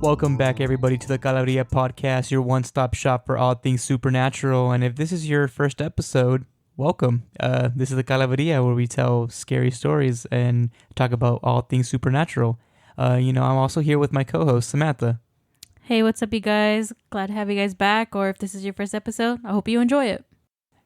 Welcome back, everybody, to the Calaveria podcast, your one-stop shop for all things supernatural. And if this is your first episode, welcome. This is the Calaveria, where we tell scary stories and talk about all things supernatural. I'm also here with my co-host, Samantha. Hey, what's up, you guys? Glad to have you guys back. Or if this is your first episode, I hope you enjoy it.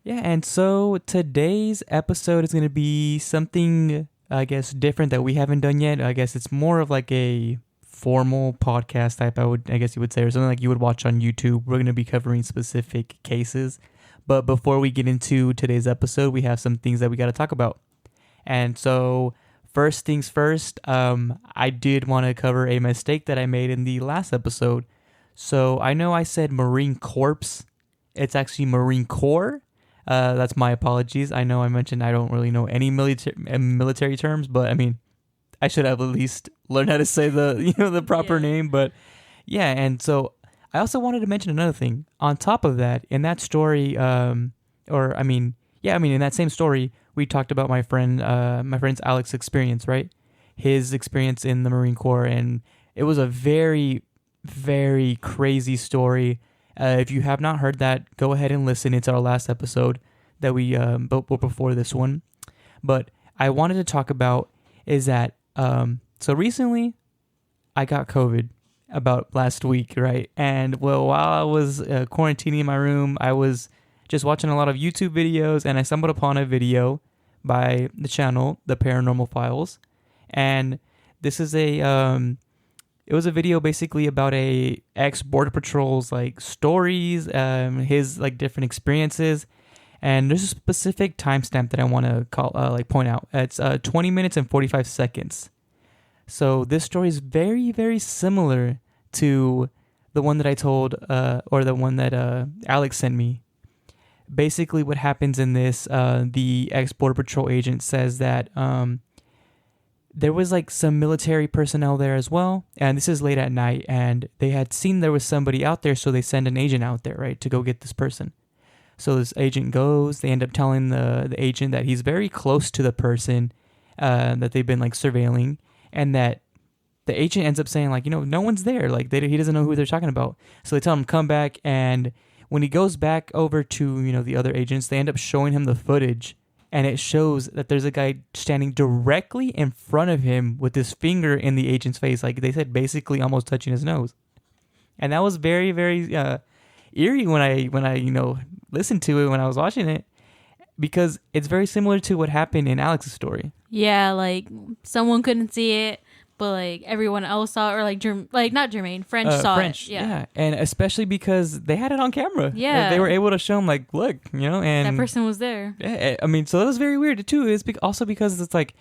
Yeah, and so today's episode is going to be something, I guess, different that we haven't done yet. I guess it's more of like a formal podcast type, I guess you would say, or something like you would watch on YouTube. We're going to be covering specific cases. But before we get into today's episode, we have some things that we got to talk about. And so first things first, I did want to cover a mistake that I made in the last episode. So I know I said Marine Corps. It's actually Marine Corps. That's my apologies. I know I mentioned I don't really know any military terms, but I mean, I should have at least learned how to say the proper name. But yeah, and so I also wanted to mention another thing. On top of that, in that story, in that same story, we talked about my friend's Alex's experience, right? His experience in the Marine Corps, and it was a very, very crazy story. If you have not heard that, go ahead and listen. It's our last episode that we before this one. But I wanted to talk about is that so recently I got COVID about last week, right? And while I was quarantining in my room, I was just watching a lot of YouTube videos, and I stumbled upon a video by the channel The Paranormal Files, and this is it was a video basically about a ex-Border Patrol's like stories, his like different experiences, and there's a specific timestamp that I want to point out. It's 20 minutes and 45 seconds. So this story is very, very similar to the one that I told, or the one that Alex sent me. Basically, what happens in this, the ex-Border Patrol agent says that there was like some military personnel there as well, and this is late at night, and they had seen there was somebody out there, so they send an agent out there, right, to go get this person. So this agent goes, they end up telling the agent that he's very close to the person that they've been like surveilling, and that the agent ends up saying like, no one's there, like he doesn't know who they're talking about. So they tell him come back, and when he goes back over to the other agents, they end up showing him the footage. And it shows that there's a guy standing directly in front of him with his finger in the agent's face. Like they said, basically almost touching his nose. And that was very, very eerie when I listened to it when I was watching it. Because it's very similar to what happened in Alex's story. Yeah, like someone couldn't see it, but like everyone else saw it, or French saw it. Yeah. And especially because they had it on camera. Yeah. They were able to show him like, look, and that person was there. Yeah. I mean, so that was very weird too. It's also because it's like,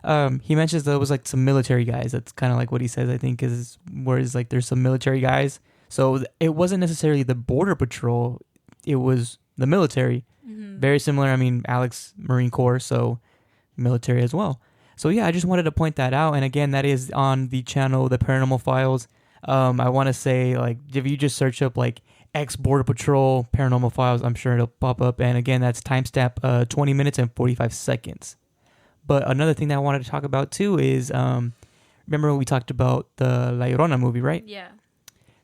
he mentions there was like some military guys. That's kind of like what he says, I think, is whereas like there's some military guys. So it wasn't necessarily the Border Patrol. It was the military. Mm-hmm. Very similar. I mean, Alex, Marine Corps, so military as well. So yeah, I just wanted to point that out. And again, that is on the channel, The Paranormal Files. I want to say, like, if you just search up like ex-Border Patrol Paranormal Files, I'm sure it'll pop up. And again, that's timestamp 20 minutes and 45 seconds. But another thing that I wanted to talk about too is, remember when we talked about the La Llorona movie, right? Yeah.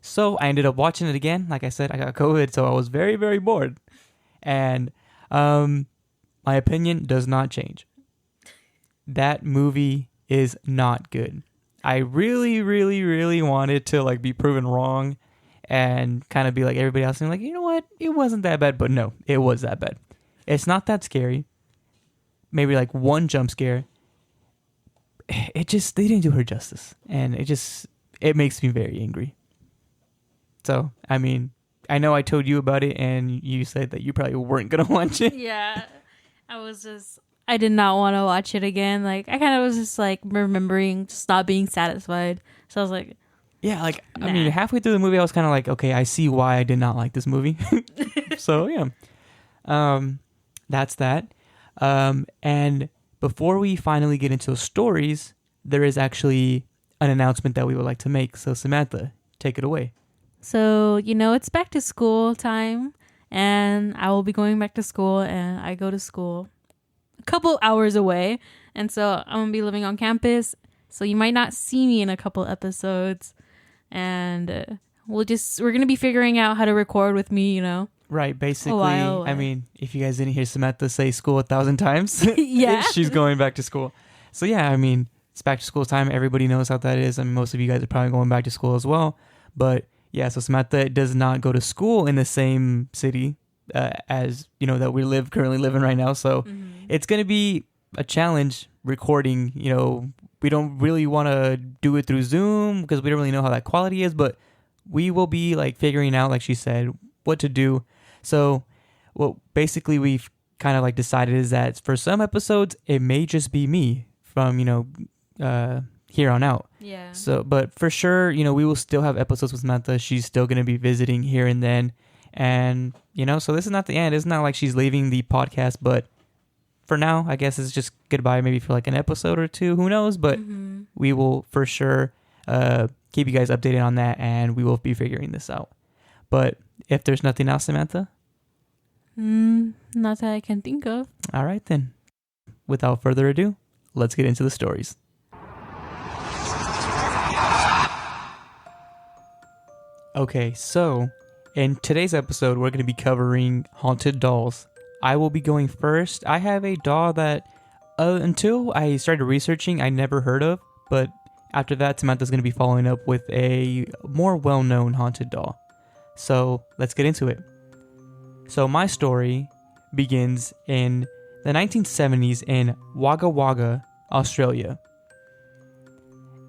So I ended up watching it again. Like I said, I got COVID, so I was very, very bored. And my opinion does not change. That movie is not good. I really, really, really wanted to like be proven wrong and kind of be like everybody else and like, you know what? It wasn't that bad, but no, it was that bad. It's not that scary. Maybe like one jump scare. They didn't do her justice. And it makes me very angry. So, I mean, I know I told you about it and you said that you probably weren't going to watch it. Yeah. I did not want to watch it again. Like, I kind of was just like remembering just not being satisfied. So I was like, yeah, like, nah. I mean, halfway through the movie, I was kind of like, okay, I see why I did not like this movie. So, yeah. That's that. And before we finally get into the stories, there is actually an announcement that we would like to make. So, Samantha, take it away. So, it's back to school time, and I will be going back to school, and I go to school a couple hours away. And so I'm going to be living on campus. So you might not see me in a couple episodes. and we're gonna be figuring out how to record with me, Right, basically. while, I mean, if you guys didn't hear Samantha say school 1,000 times, Yeah. she's going back to school. So yeah, I mean, it's back to school time. Everybody knows how that is. I mean, most of you guys are probably going back to school as well. But yeah, so Samantha does not go to school in the same city as, that we currently living right now. So it's going to be a challenge recording. We don't really want to do it through Zoom because we don't really know how that quality is, but we will be like figuring out, like she said, what to do. So what basically we've kind of like decided is that for some episodes, it may just be me from, here on out. Yeah. So, but for sure, we will still have episodes with Samantha. She's still going to be visiting here and then. And, so this is not the end. It's not like she's leaving the podcast, but for now, I guess it's just goodbye, maybe for like an episode or two. Who knows? But we will for sure keep you guys updated on that, and we will be figuring this out. But if there's nothing else, Samantha? Not that I can think of. All right, then. Without further ado, let's get into the stories. Okay, so in today's episode, we're going to be covering haunted dolls. I will be going first. I have a doll that until I started researching, I never heard of, but after that, Samantha's going to be following up with a more well-known haunted doll. So let's get into it. So my story begins in the 1970s in Wagga Wagga, Australia.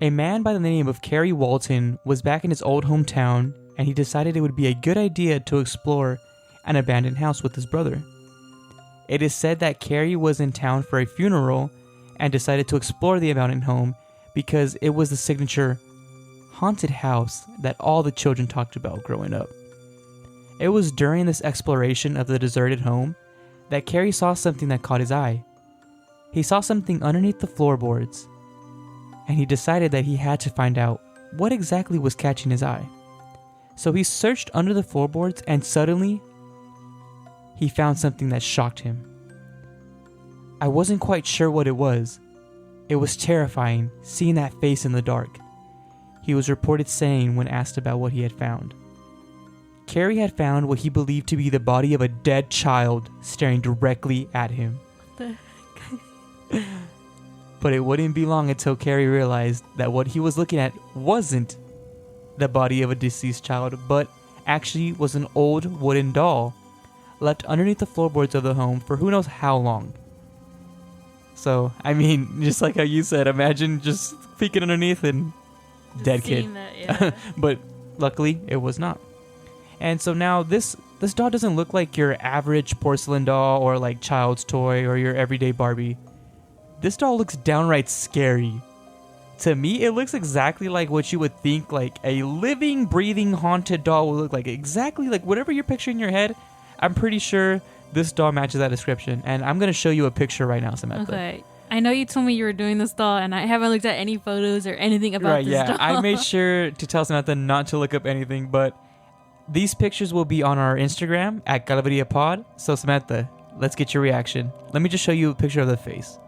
A man by the name of Kerry Walton was back in his old hometown, and he decided it would be a good idea to explore an abandoned house with his brother. It is said that Kerry was in town for a funeral and decided to explore the abandoned home because it was the signature haunted house that all the children talked about growing up. It was during this exploration of the deserted home that Kerry saw something that caught his eye. He saw something underneath the floorboards, and he decided that he had to find out what exactly was catching his eye. So he searched under the floorboards, and suddenly, he found something that shocked him. I wasn't quite sure what it was. It was terrifying, seeing that face in the dark. He was reported saying when asked about what he had found. Kerry had found what he believed to be the body of a dead child staring directly at him. But it wouldn't be long until Kerry realized that what he was looking at wasn't the body of a deceased child, but actually was an old wooden doll left underneath the floorboards of the home for who knows how long. So, I mean, just like how you said, imagine just peeking underneath and dead kid. That, yeah. But luckily, it was not. And so now this doll doesn't look like your average porcelain doll or like child's toy or your everyday Barbie. This doll looks downright scary. To me, it looks exactly like what you would think like a living, breathing, haunted doll would look like. Exactly like whatever you're picturing in your head. I'm pretty sure this doll matches that description. And I'm going to show you a picture right now, Samantha. Okay. I know you told me you were doing this doll, and I haven't looked at any photos or anything about this doll. I made sure to tell Samantha not to look up anything, but these pictures will be on our Instagram at calaveriapod. So Samantha, let's get your reaction. Let me just show you a picture of the face.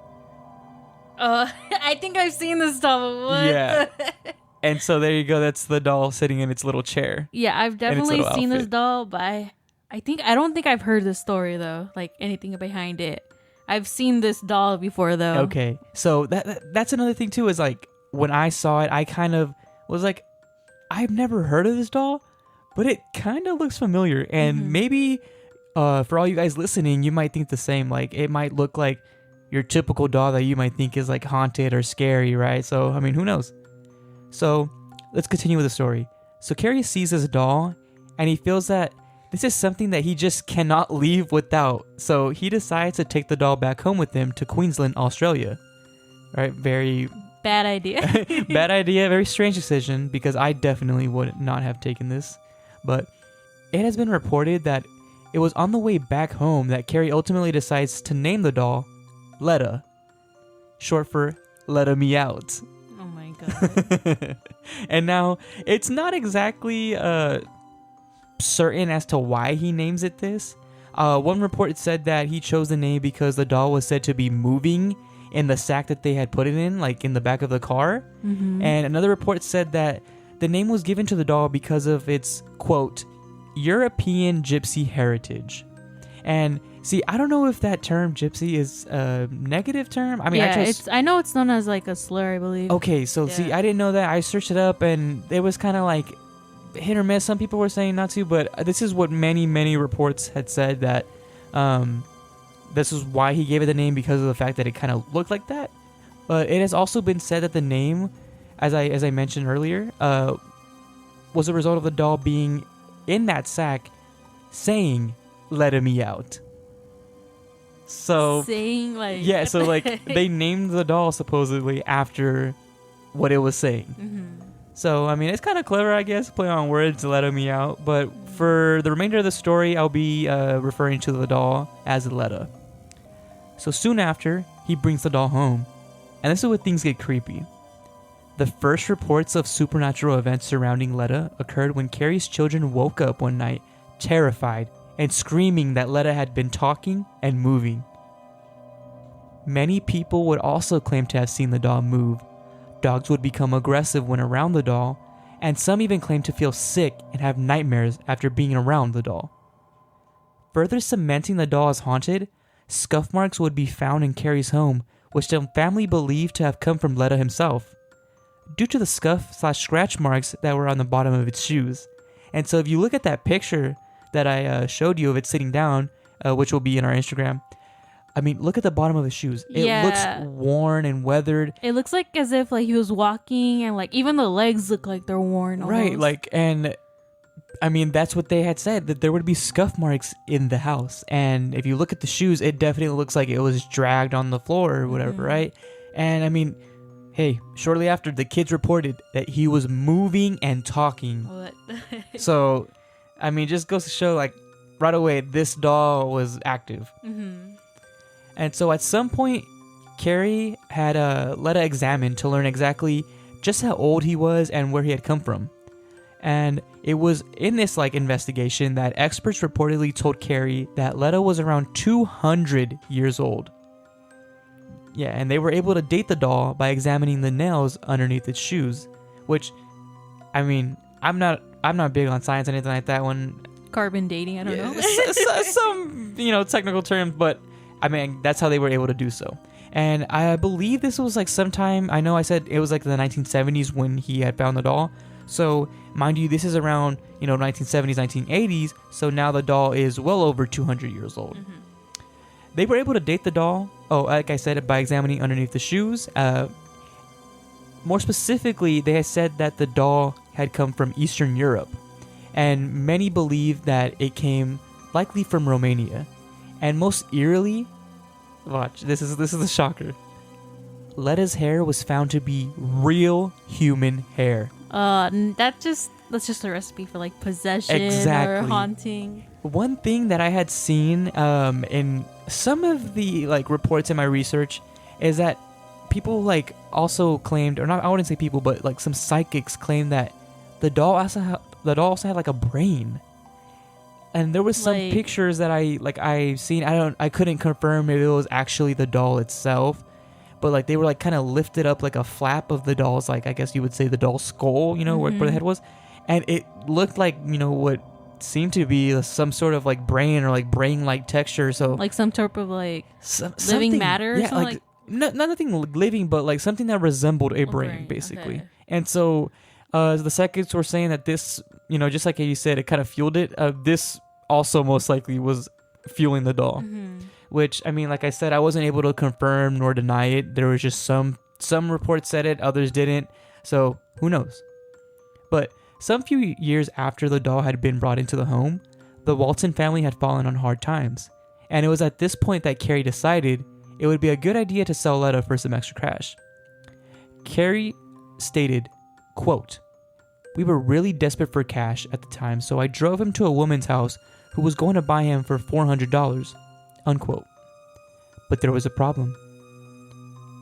I think I've seen this doll. But what? Yeah. And so there you go. That's the doll sitting in its little chair. Yeah, I've definitely seen this doll, but I don't think I've heard the story though, like anything behind it. I've seen this doll before though. Okay. So that's another thing too, is like when I saw it, I kind of was like, I've never heard of this doll, but it kind of looks familiar. And maybe for all you guys listening, you might think the same. Like it might look like your typical doll that you might think is like haunted or scary, right? So, I mean, who knows? So let's continue with the story. So Kerry sees this doll and he feels that this is something that he just cannot leave without. So he decides to take the doll back home with him to Queensland, Australia. Right? Very bad idea. Bad idea. Very strange decision because I definitely would not have taken this. But it has been reported that it was on the way back home that Kerry ultimately decides to name the doll Letta, short for Letta-Me-Out. Oh my god. And now it's not exactly certain as to why he names it this. One report said that he chose the name because the doll was said to be moving in the sack that they had put it in, like in the back of the car. And another report said that the name was given to the doll because of its, quote, European gypsy heritage. And see, I don't know if that term gypsy is a negative term. I mean, I know it's known as like a slur, I believe. Okay, so see, I didn't know that. I searched it up and it was kind of like hit or miss. Some people were saying not to, but this is what many reports had said, that this is why he gave it the name, because of the fact that it kind of looked like that. But it has also been said that the name, as I mentioned earlier, was a result of the doll being in that sack saying "Letta-Me-Out." So saying like so like they named the doll supposedly after what it was saying. Mm-hmm. So I mean, it's kind of clever, I guess, play on words, "Letta-Me-Out." But for the remainder of the story, I'll be referring to the doll as Letta. So soon after, he brings the doll home, and this is where things get creepy. The first reports of supernatural events surrounding Letta occurred when Carrie's children woke up one night, terrified, and screaming that Letta had been talking and moving. Many people would also claim to have seen the doll move. Dogs would become aggressive when around the doll, and some even claim to feel sick and have nightmares after being around the doll. Further cementing the doll as haunted, scuff marks would be found in Carrie's home, which the family believed to have come from Letta himself, due to the scuff/scratch marks that were on the bottom of its shoes. And so if you look at that picture that I showed you of it sitting down, which will be in our Instagram, I mean, look at the bottom of his shoes. It looks worn and weathered. It looks like as if like he was walking, and like even the legs look like they're worn almost. Right, like, and I mean, that's what they had said, that there would be scuff marks in the house. And if you look at the shoes, it definitely looks like it was dragged on the floor or whatever, right? And I mean, hey, shortly after, the kids reported that he was moving and talking. What? So, I mean, just goes to show, like, right away, this doll was active. Mm-hmm. And so at some point, Carrie had Letta examined to learn exactly just how old he was and where he had come from. And it was in this like investigation that experts reportedly told Carrie that Letta was around 200 years old. Yeah, and they were able to date the doll by examining the nails underneath its shoes, which, I mean, I'm not big on science or anything like that. Carbon dating, I don't know. Some technical terms, but I mean, that's how they were able to do so. And I believe this was like sometime, I know I said it was like the 1970s when he had found the doll. So, mind you, this is around, 1970s, 1980s. So now the doll is well over 200 years old. Mm-hmm. They were able to date the doll, like I said, by examining underneath the shoes. More specifically, they had said that the doll had come from Eastern Europe. And many believe that it came likely from Romania. And most eerily, watch, this is a shocker. Letta's hair was found to be real human hair. That's just a recipe for like possession or haunting. One thing that I had seen in some of the like reports in my research is that people like also claimed, or not, I wouldn't say people, but like some psychics claimed that the doll also had like a brain. And there was some pictures that I seen. I couldn't confirm if it was actually the doll itself, but like they were like kind of lifted up like a flap of the doll's, like I guess you would say the doll's skull, where the head was, and it looked like what seemed to be some sort of like brain or like brain-like texture. So like some type of like living matter, or something like nothing living, but like something that resembled a brain, basically. Okay. And so the psychics were saying that this, just like you said, it kind of fueled it. This also most likely was fueling the doll, which, I mean, like I said, I wasn't able to confirm nor deny it. There was just some reports said it, others didn't, so who knows. But some few years after the doll had been brought into the home, the Walton family had fallen on hard times, and it was at this point that Carrie decided it would be a good idea to sell Letta for some extra cash. Carrie stated, quote, "We were really desperate for cash at the time, so I drove him to a woman's house who was going to buy him for $400, unquote. But there was a problem.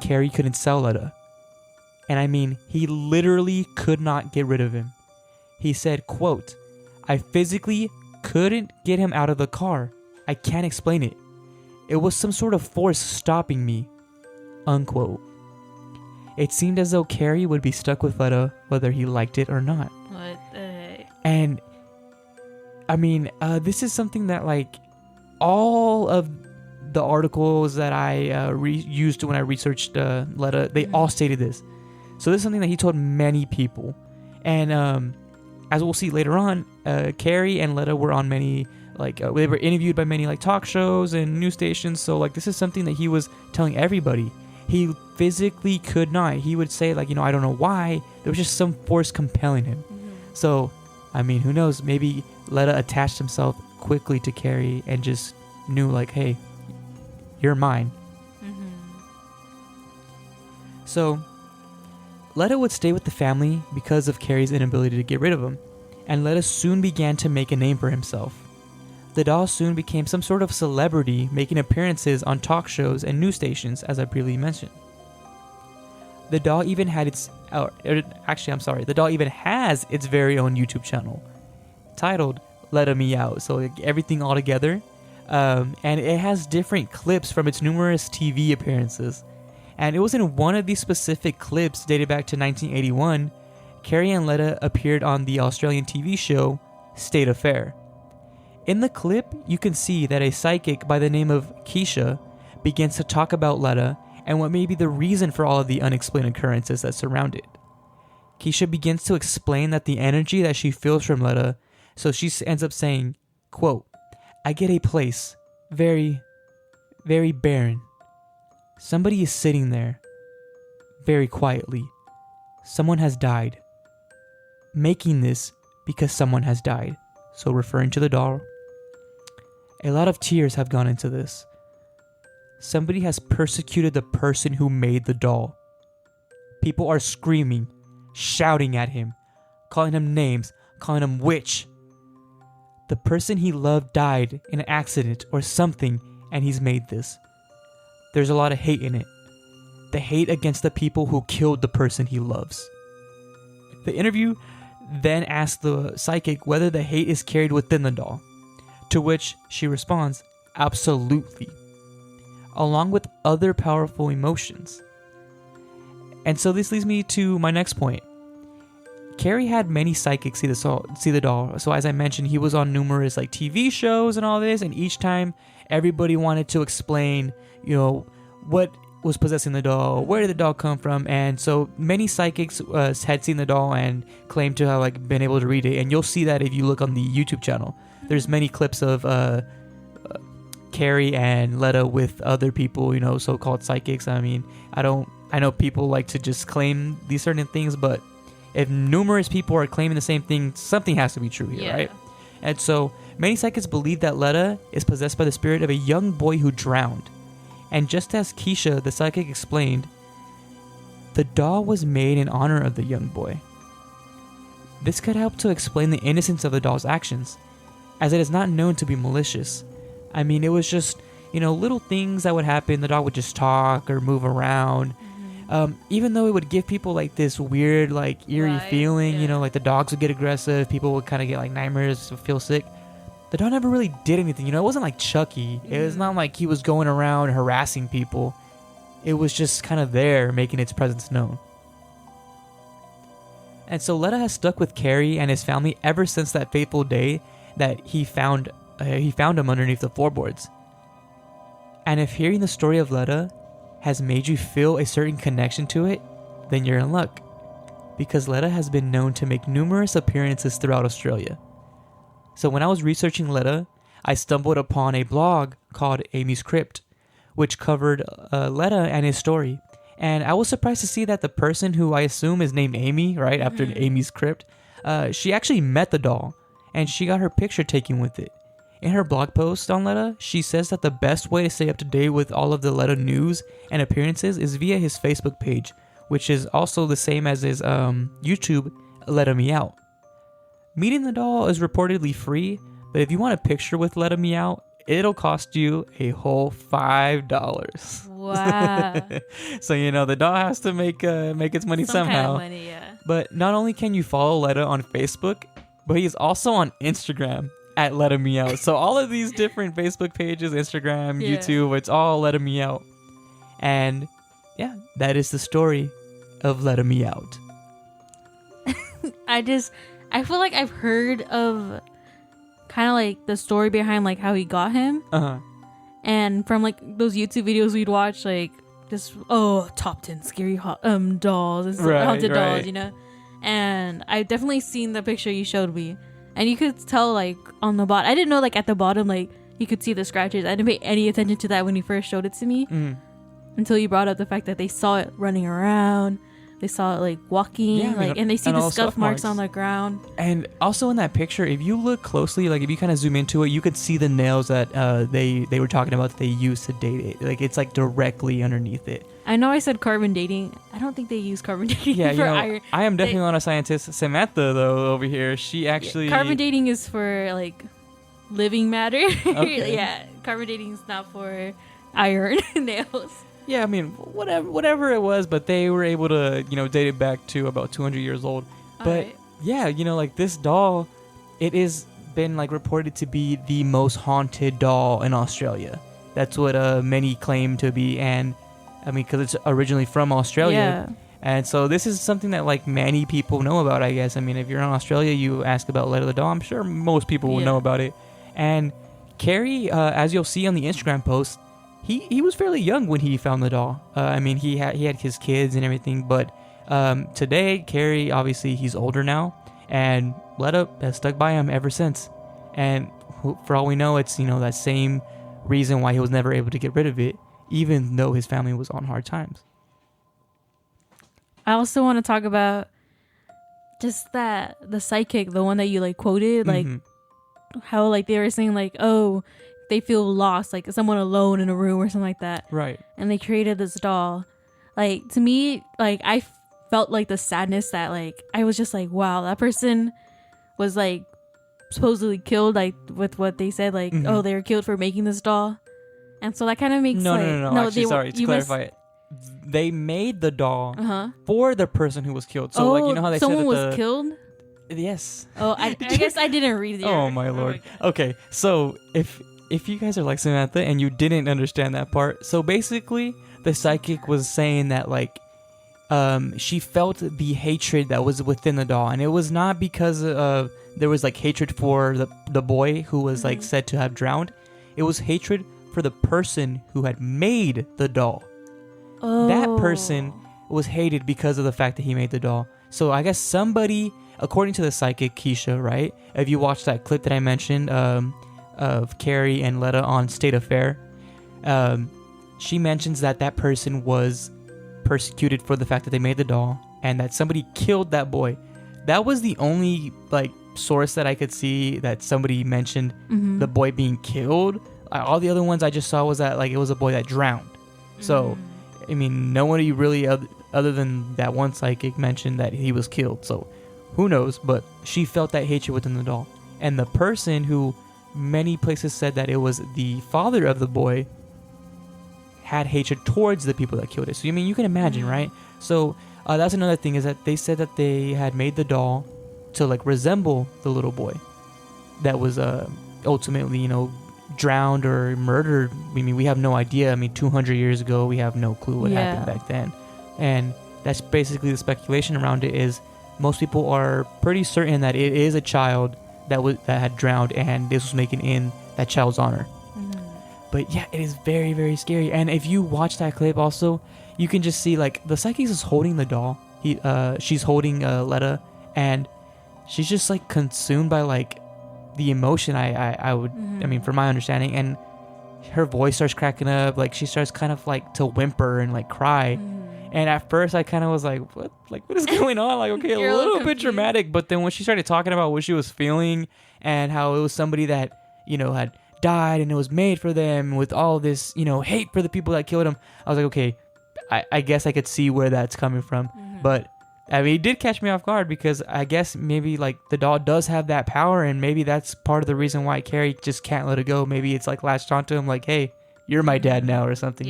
Carrie couldn't sell Letta. And I mean, he literally could not get rid of him. He said, quote, "I physically couldn't get him out of the car. I can't explain it. It was some sort of force stopping me," unquote. it seemed as though Carrie would be stuck with Letta whether he liked it or not. What the heck? And I mean, this is something that like all of the articles that I used when I researched Letta, they all stated this. So this is something that he told many people. And as we'll see later on, Carrie and Letta were on many, like, they were interviewed by many, like, talk shows and news stations. So, like, this is something that he was telling everybody. He physically could not. He would say, like, I don't know why. There was just some force compelling him. So, I mean, who knows? Maybe Letta attached himself quickly to Carrie and just knew, like, hey, you're mine. So, Letta would stay with the family because of Carrie's inability to get rid of him, and Letta soon began to make a name for himself. The doll soon became some sort of celebrity, making appearances on talk shows and news stations, as I previously mentioned. The doll even had the doll even has its very own YouTube channel, titled Letta-Me-Out, so like everything all together, and it has different clips from its numerous TV appearances. And it was in one of these specific clips dated back to 1981, Carrie and Letta appeared on the Australian TV show State Affair. In the clip, you can see that a psychic by the name of Keisha begins to talk about Letta and what may be the reason for all of the unexplained occurrences that surround it. Keisha begins to explain that the energy that she feels from Letta, so she ends up saying, quote, "I get a place, very, very barren. Somebody is sitting there, very quietly. Someone has died. Making this because someone has died." So referring to the doll. "A lot of tears have gone into this. Somebody has persecuted the person who made the doll. People are screaming, shouting at him, calling him names, calling him witch. The person he loved died in an accident or something, and he's made this. There's a lot of hate in it. The hate against the people who killed the person he loves." The interview then asks the psychic whether the hate is carried within the doll, to which she responds, "Absolutely," along with other powerful emotions. And so this leads me to my next point. Carrie had many psychics see the doll. So as I mentioned, he was on numerous like TV shows and all this, and each time everybody wanted to explain, what was possessing the doll, where did the doll come from, and so many psychics had seen the doll and claimed to have like been able to read it. And you'll see that if you look on the YouTube channel. There's many clips of Carrie and Letta with other people, so-called psychics. I mean, I know people like to just claim these certain things, but if numerous people are claiming the same thing, something has to be true here, right? And so many psychics believe that Letta is possessed by the spirit of a young boy who drowned. And just as Keisha, the psychic, explained, the doll was made in honor of the young boy. This could help to explain the innocence of the doll's actions, as it is not known to be malicious. I mean, it was just, little things that would happen. The doll would just talk or move around. Even though it would give people like this weird, like eerie feeling, like the dogs would get aggressive, people would kind of get like nightmares, feel sick. The doll never really did anything, it wasn't like Chucky. It was not like he was going around harassing people. It was just kind of there, making its presence known. And so Letta has stuck with Carrie and his family ever since that fateful day that he found him underneath the floorboards. And if hearing the story of Letta has made you feel a certain connection to it, then you're in luck, because Letta has been known to make numerous appearances throughout Australia. So when I was researching Letta, I stumbled upon a blog called Amy's Crypt, which covered Letta and his story. And I was surprised to see that the person who I assume is named Amy, right, after Amy's Crypt, she actually met the doll, and she got her picture taken with it. In her blog post on Letta, she says that the best way to stay up to date with all of the Letta news and appearances is via his Facebook page, which is also the same as his YouTube, Letta-Me-Out. Meeting the doll is reportedly free, but if you want a picture with Letta-Me-Out, it'll cost you a whole $5. Wow. So, the doll has to make its money somehow. Kind of money, yeah. But not only can you follow Letta on Facebook, but he's also on Instagram at Letta-Me-Out. So all of these different Facebook pages, Instagram, YouTube, it's all Letta-Me-Out. And yeah, that is the story of Letta-Me-Out? I feel like I've heard of kind of like the story behind like how he got him. And from like those YouTube videos we'd watch, like just top 10 scary dolls and haunted dolls, you know. And I've definitely seen the picture you showed me, and you could tell like on the bottom. I didn't know like at the bottom like you could see the scratches. I didn't pay any attention to that when you first showed it to me until you brought up the fact that they saw it running around. They saw it like walking, and they see the scuff marks on the ground. And also in that picture, if you look closely, like if you kind of zoom into it, you could see the nails that they were talking about that they used to date it. Like it's like directly underneath it. I know I said carbon dating. I don't think they use carbon dating for iron. I am definitely not a scientist. Samantha, though, over here, she actually... carbon dating is for, like, living matter. Okay. Yeah, carbon dating is not for iron nails. Yeah, I mean, whatever it was, but they were able to, date it back to about 200 years old. But, yeah, like, this doll, it has been, like, reported to be the most haunted doll in Australia. That's what many claim to be, and... I mean, because it's originally from Australia. Yeah. And so this is something that, like, many people know about, I guess. I mean, if you're in Australia, you ask about Letta the doll. I'm sure most people will know about it. And Carrie, as you'll see on the Instagram post, he was fairly young when he found the doll. I mean, he had his kids and everything. But today, Carrie, obviously, he's older now. And Letta has stuck by him ever since. And for all we know, it's, that same reason why he was never able to get rid of it, even though his family was on hard times. I also want to talk about just that the psychic, the one that you like quoted, like how like they were saying like, oh, they feel lost, like someone alone in a room or something like that. Right. And they created this doll. Like to me, like I felt like the sadness that like I was just like, wow, that person was like supposedly killed, like with what they said, like oh, they were killed for making this doll. And so that kind of makes no. Actually, sorry, to clarify it, they made the doll for the person who was killed. So, like, you know how they said that someone was killed? Yes. Oh, I guess I didn't read it. Oh my lord. Okay, so if you guys are like Samantha and you didn't understand that part, so basically the psychic was saying that like she felt the hatred that was within the doll, and it was not because there was like hatred for the boy who was like said to have drowned. It was hatred for the person who had made the doll. Oh. That person was hated because of the fact that he made the doll. So I guess somebody, according to the psychic Keisha, right? If you watch that clip that I mentioned of Carrie and Letta on State Affair, she mentions that person was persecuted for the fact that they made the doll and that somebody killed that boy. That was the only like source that I could see that somebody mentioned the boy being killed. All the other ones I just saw was that like it was a boy that drowned. So, I mean, nobody really other than that one psychic mentioned that he was killed. So, who knows? But she felt that hatred within the doll. And the person who many places said that it was the father of the boy had hatred towards the people that killed it. So, I mean, you can imagine, right? So, that's another thing is that they said that they had made the doll to like resemble the little boy that was ultimately, drowned or murdered. I mean, we have no idea. I mean, 200 years ago, we have no clue what happened back then. And that's basically the speculation around it is most people are pretty certain that it is a child that had drowned and this was making in that child's honor. But yeah, it is very, very scary. And if you watch that clip also, you can just see like the psychic is holding the doll. She's holding Letta, and she's just like consumed by like the emotion. I would I mean, from my understanding, and her voice starts cracking up, like she starts kind of like to whimper and like cry. And at first I kind of was like, what is going on? Like, okay, a little bit dramatic, but then when she started talking about what she was feeling and how it was somebody that had died and it was made for them with all this hate for the people that killed him, I was like, okay, I guess I could see where that's coming from. But I mean, it did catch me off guard because I guess maybe like the doll does have that power, and maybe that's part of the reason why Carrie just can't let it go. Maybe it's like latched onto him like, hey, you're my dad now or something,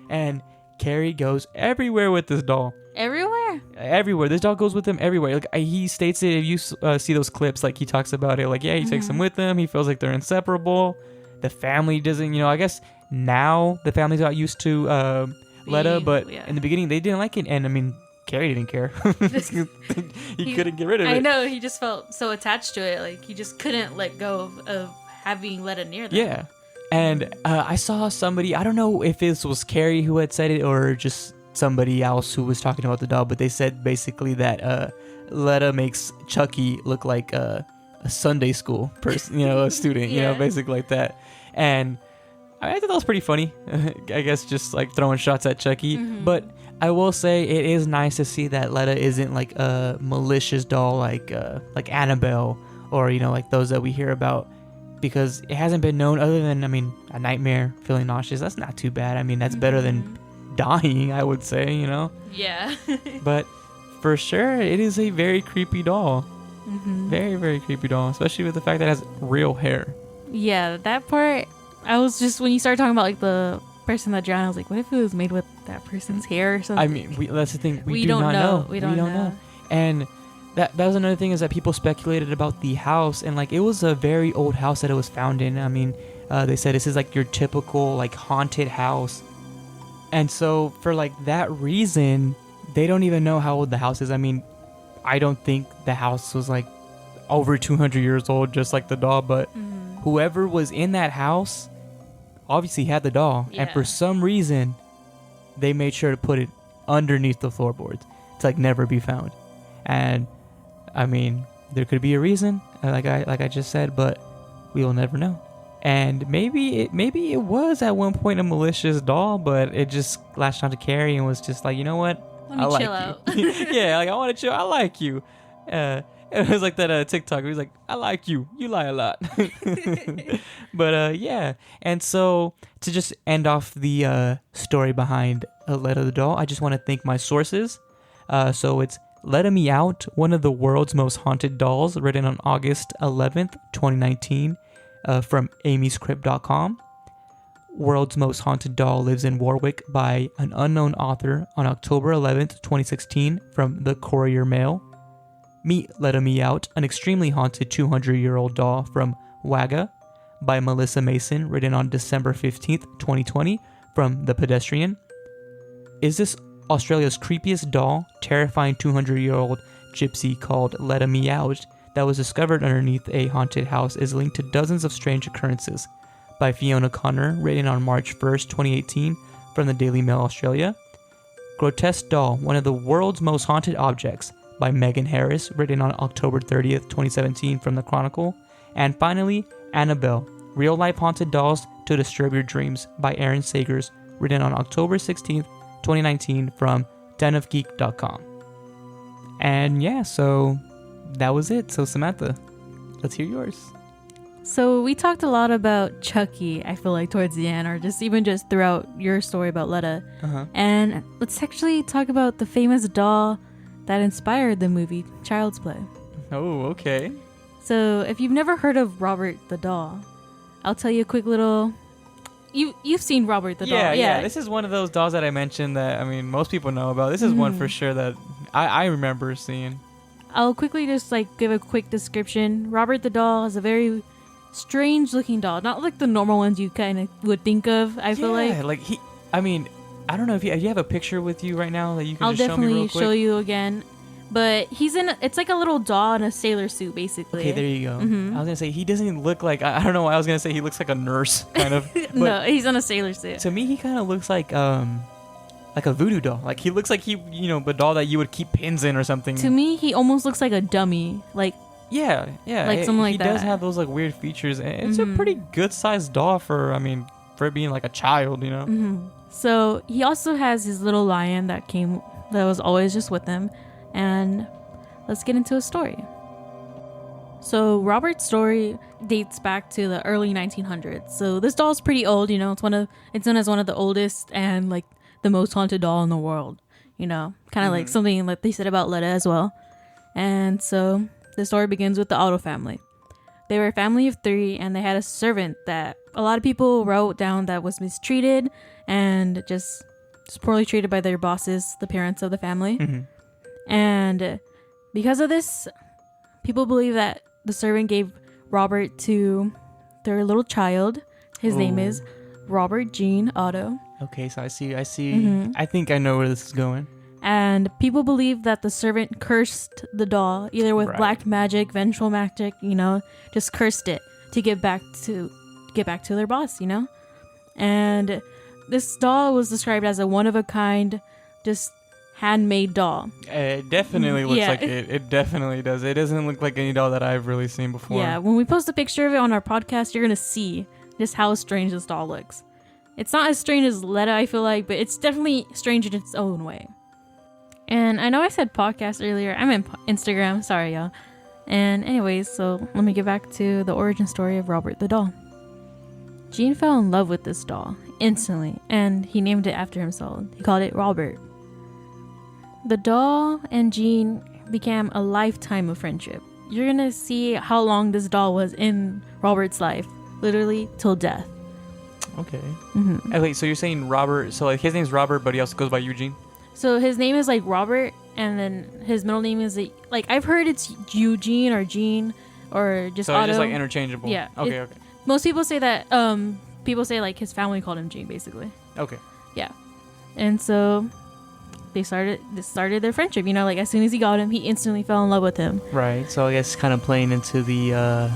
And Carrie goes everywhere with this doll. Everywhere. This doll goes with him everywhere. Like he states it, if you see those clips, like he talks about it, like, yeah, he takes them with him. He feels like they're inseparable. The family doesn't, I guess now the family's got used to Letta, but in the beginning they didn't like it. And I mean, Carrie didn't care. he couldn't get rid of it. I know, he just felt so attached to it. Like, he just couldn't let go of having Letta near them. Yeah. And I saw somebody, I don't know if this was Carrie who had said it or just somebody else who was talking about the doll, but they said basically that Letta makes Chucky look like a Sunday school person, a student, basically like that. And I thought that was pretty funny. I guess just like throwing shots at Chucky. Mm-hmm. But I will say it is nice to see that Letta isn't like a malicious doll like Annabelle or, like those that we hear about. Because it hasn't been known other than, a nightmare, feeling nauseous. That's not too bad. That's better than dying, I would say, Yeah. But for sure, it is a very creepy doll. Mm-hmm. Very, very creepy doll, especially with the fact that it has real hair. Yeah, that part, I was just, when you started talking about like the person that drowned, I was like, what if it was made with that person's hair or something? That's the thing. We do not know. We don't know. And that was another thing, is that people speculated about the house, and like it was a very old house that it was found in. They said this is like your typical like haunted house, and so for like that reason, they don't even know how old the house is. I don't think the house was like over 200 years old, just like the doll, but whoever was in that house obviously had the doll, and for some reason, they made sure to put it underneath the floorboards to like never be found. And there could be a reason, like I just said, but we will never know. And maybe it was at one point a malicious doll, but it just latched onto Carrie and was just like, you know what? Let me chill out. Yeah, like I want to chill. I like you. It was like that TikTok. He was like, I like you. You lie a lot. But yeah. And so to just end off the story behind Letta the doll, I just want to thank my sources. So it's Letta-Me-Out, one of the world's most haunted dolls, written on August 11th, 2019, from amyscrypt.com. World's Most Haunted Doll Lives in Warwick by an unknown author on October 11th, 2016, from the Courier Mail. Meet Letta-Me-Out, an extremely haunted 200-year-old doll from Wagga by Melissa Mason, written on December 15th, 2020, from The Pedestrian. Is this Australia's creepiest doll, terrifying 200-year-old gypsy called Letta-Me-Out that was discovered underneath a haunted house is linked to dozens of strange occurrences, by Fiona Connor, written on March 1st, 2018, from the Daily Mail Australia. Grotesque Doll, one of the world's most haunted objects, by Megan Harris, written on October 30th, 2017, from the Chronicle. And finally, Annabelle, real-life haunted dolls to disturb your dreams, by Aaron Sagers, written on October 16th, 2019, from denofgeek.com. And yeah, so that was it. So Samantha, let's hear yours. So we talked a lot about Chucky, I feel like, towards the end, or just throughout your story about Letta. And let's actually talk about the famous doll that inspired the movie Child's Play. Oh, okay. So if you've never heard of Robert the Doll, I'll tell you a quick little... You've seen Robert the Doll. Yeah. This is one of those dolls that I mentioned that, most people know about. This is one for sure that I remember seeing. I'll quickly just give a quick description. Robert the Doll is a very strange looking doll, not like the normal ones you kind of would think of. I feel like I don't know if you have a picture with you right now that you can I'll just show me real quick. I'll definitely show you again. But it's like a little doll in a sailor suit, basically. Okay, there you go. I was gonna say he doesn't look like, I don't know why I was gonna say he looks like a nurse kind of. No, he's in a sailor suit. To me, he kind of looks like a voodoo doll. Like he looks like a doll that you would keep pins in or something. To me, he almost looks like a dummy. Yeah, something like that. He does have those weird features, and it's a pretty good sized doll for it being like a child, So he also has his little lion that was always just with him, and let's get into his story. So Robert's story dates back to the early 1900s. So this doll is pretty old, it's known as one of the oldest and the most haunted doll in the world, kind of like something like they said about Letta as well. And so the story begins with the Otto family. They were a family of 3, and they had a servant that a lot of people wrote down that was mistreated and just poorly treated by their bosses, the parents of the family. And because of this, people believe that the servant gave Robert to their little child. His name is Robert Jean Otto. Okay, so I see. I think I know where this is going. And people believe that the servant cursed the doll, either with black magic, vengeful magic, just cursed it to get back to their boss, And this doll was described as a one-of-a-kind, just handmade doll. It definitely looks like it. It definitely does. It doesn't look like any doll that I've really seen before. Yeah, when we post a picture of it on our podcast, you're going to see just how strange this doll looks. It's not as strange as Letta, I feel like, but it's definitely strange in its own way. And I know I said podcast earlier. I meant Instagram. Sorry, y'all. And anyways, so let me get back to the origin story of Robert the doll. Gene fell in love with this doll instantly, and he named it after himself. He called it Robert. The doll and Gene became a lifetime of friendship. You're gonna see how long this doll was in Robert's life, literally till death. Okay. Mm-hmm. Wait, so you're saying Robert? So like his name's Robert, but he also goes by Eugene. So his name is like Robert, and then his middle name is like I've heard it's Eugene or Gene or just so Otto. It's just like interchangeable. Yeah. Okay. Most people say that. People say like his family called him Gene, basically. Okay. Yeah. And so they started their friendship. Like as soon as he got him, he instantly fell in love with him. Right. So I guess kind of playing into the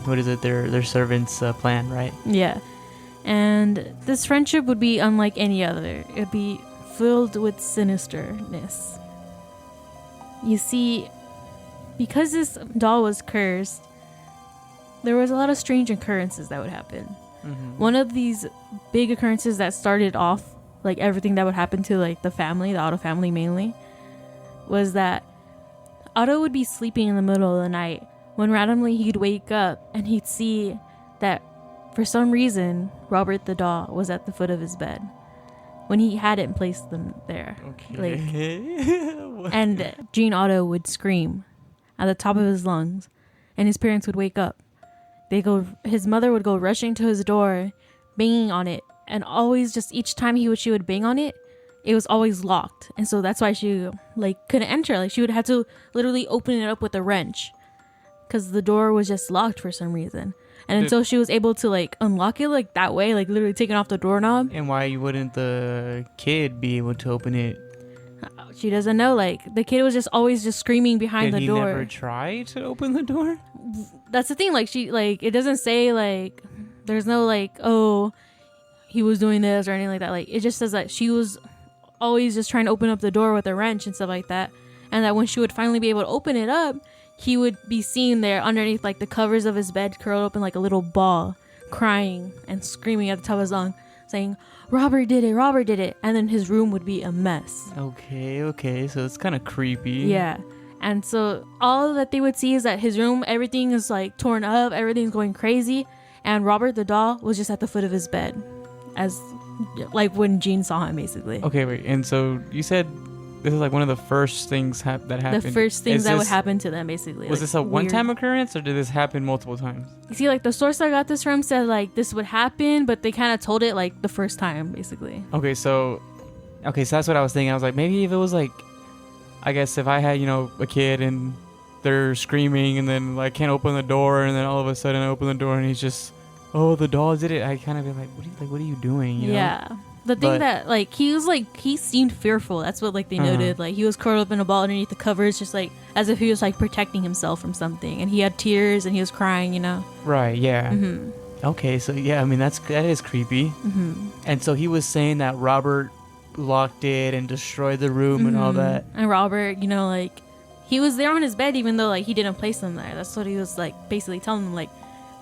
what is it? Their servant's plan, right? Yeah. And this friendship would be unlike any other. It'd be filled with sinisterness. You see, because this doll was cursed, there was a lot of strange occurrences that would happen. Mm-hmm. One of these big occurrences that started off like everything that would happen to like the Otto family mainly, was that Otto would be sleeping in the middle of the night when randomly he'd wake up and he'd see that for some reason Robert the doll was at the foot of his bed when he hadn't placed them there. Okay. And Gene Otto would scream at the top of his lungs, and his parents would wake up. His mother would go rushing to his door, banging on it, and always just each time she would bang on it, it was always locked. And so that's why she couldn't enter. She would have to literally open it up with a wrench because the door was just locked for some reason. And until she was able to unlock it that way, literally taking off the doorknob. And why wouldn't the kid be able to open it? She doesn't know. The kid was just always just screaming behind the door. Did he never try to open the door? That's the thing. It doesn't say there's no oh, he was doing this or anything like that. It just says that she was always just trying to open up the door with a wrench and stuff like that. And that when she would finally be able to open it up, he would be seen there underneath the covers of his bed, curled up in a little ball, crying and screaming at the top of his lungs, saying, Robert did it, Robert did it. And then his room would be a mess. Okay. So it's kind of creepy. Yeah. And so all that they would see is that his room, everything is torn up, everything's going crazy. And Robert the doll was just at the foot of his bed, as when Gene saw him, basically. Okay, wait. And so you said this is one of the first things that happened. The first things that would happen to them, basically. Was this a one-time occurrence, or did this happen multiple times? You see, the source I got this from said this would happen, but they kind of told it the first time, basically. Okay, so that's what I was thinking. I was maybe if it was I guess if I had a kid and they're screaming and then can't open the door, and then all of a sudden I open the door and he's just, oh, the doll did it. I kind of be what are you doing? You know? The thing that he was he seemed fearful. That's what they noted. He was curled up in a ball underneath the covers, just as if he was protecting himself from something, and he had tears and he was crying. Right. Yeah. Mm-hmm. Okay. So yeah, I mean that is creepy. Mm-hmm. And so he was saying that Robert locked it and destroyed the room and all that. And Robert, he was there on his bed even though he didn't place them there. That's what he was basically telling them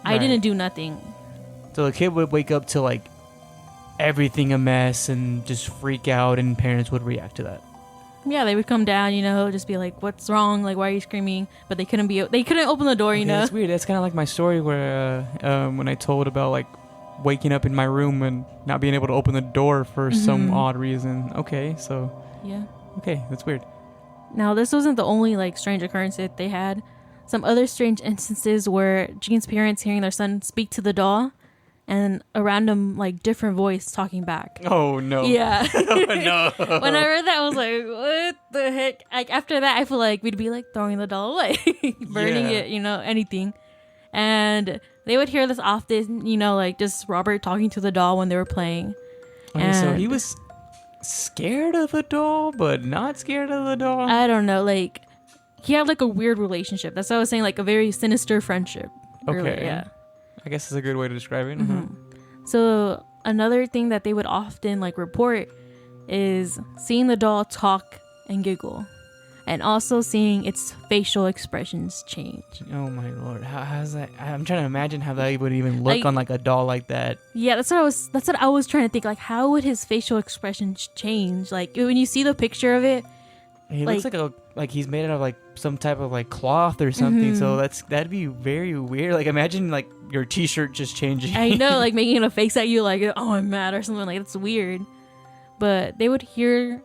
I didn't do nothing. So the kid would wake up to everything a mess and just freak out, and parents would react to that. Yeah, they would come down, just be what's wrong? Why are you screaming? But they couldn't open the door, That's weird. That's kind of like my story where when I told about waking up in my room and not being able to open the door for some odd reason. Okay, so yeah. Okay, that's weird. Now, this wasn't the only strange occurrence that they had. Some other strange instances were Gene's parents hearing their son speak to the doll, and a random different voice talking back. Oh no. Yeah. Oh no. When I read that, I was what the heck? After that, I feel we'd be throwing the doll away, burning it, anything. And they would hear this often, just Robert talking to the doll when they were playing. Okay, so he was scared of the doll, but not scared of the doll. I don't know. Like, he had like a weird relationship. That's what I was saying. Like a very sinister friendship. Okay. Earlier, yeah. I guess that's a good way to describe it. So another thing that they would often like report is seeing the doll talk and giggle, and also seeing its facial expressions change. Oh my lord, how's that? I'm trying to imagine how that would even look Like, on like a doll like that. Yeah, that's what I was trying to think. Like, how would his facial expressions change? Like when you see the picture of it, He looks like he's made out of like some type of like cloth or something. So that'd be very weird. Like imagine like your t-shirt just changing. I know, like making a face at you, like, oh, I'm mad or something. Like, that's weird. But they would hear,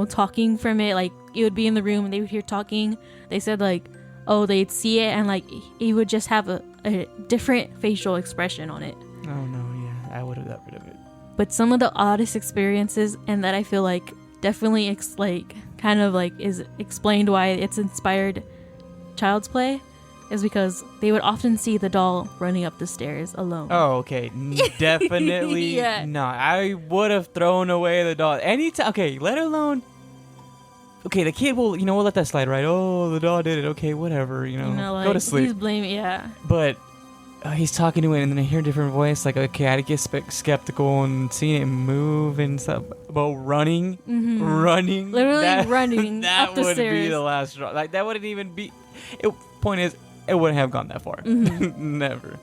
talking from it. Like, it would be in the room and they would hear talking. They said, like, oh, they'd see it and, like, it would just have a different facial expression on it. Oh, no, yeah. I would have got rid of it. But some of the oddest experiences, and that I feel like definitely, is explained why it's inspired Child's Play, is because they would often see the doll running up the stairs alone. Oh, okay. Definitely Yeah. not. I would have thrown away the doll. Anytime. Okay, let alone. Okay, the kid will, we'll let that slide, right? Oh, the doll did it. Okay, whatever, go to sleep. He's blaming, yeah. But he's talking to it, and then I hear a different voice. Like, okay, I get skeptical and seeing it move and stuff. But running. Literally running that up the would stairs. be the last straw. Like, that wouldn't even be. Point is, it wouldn't have gone that far. Never.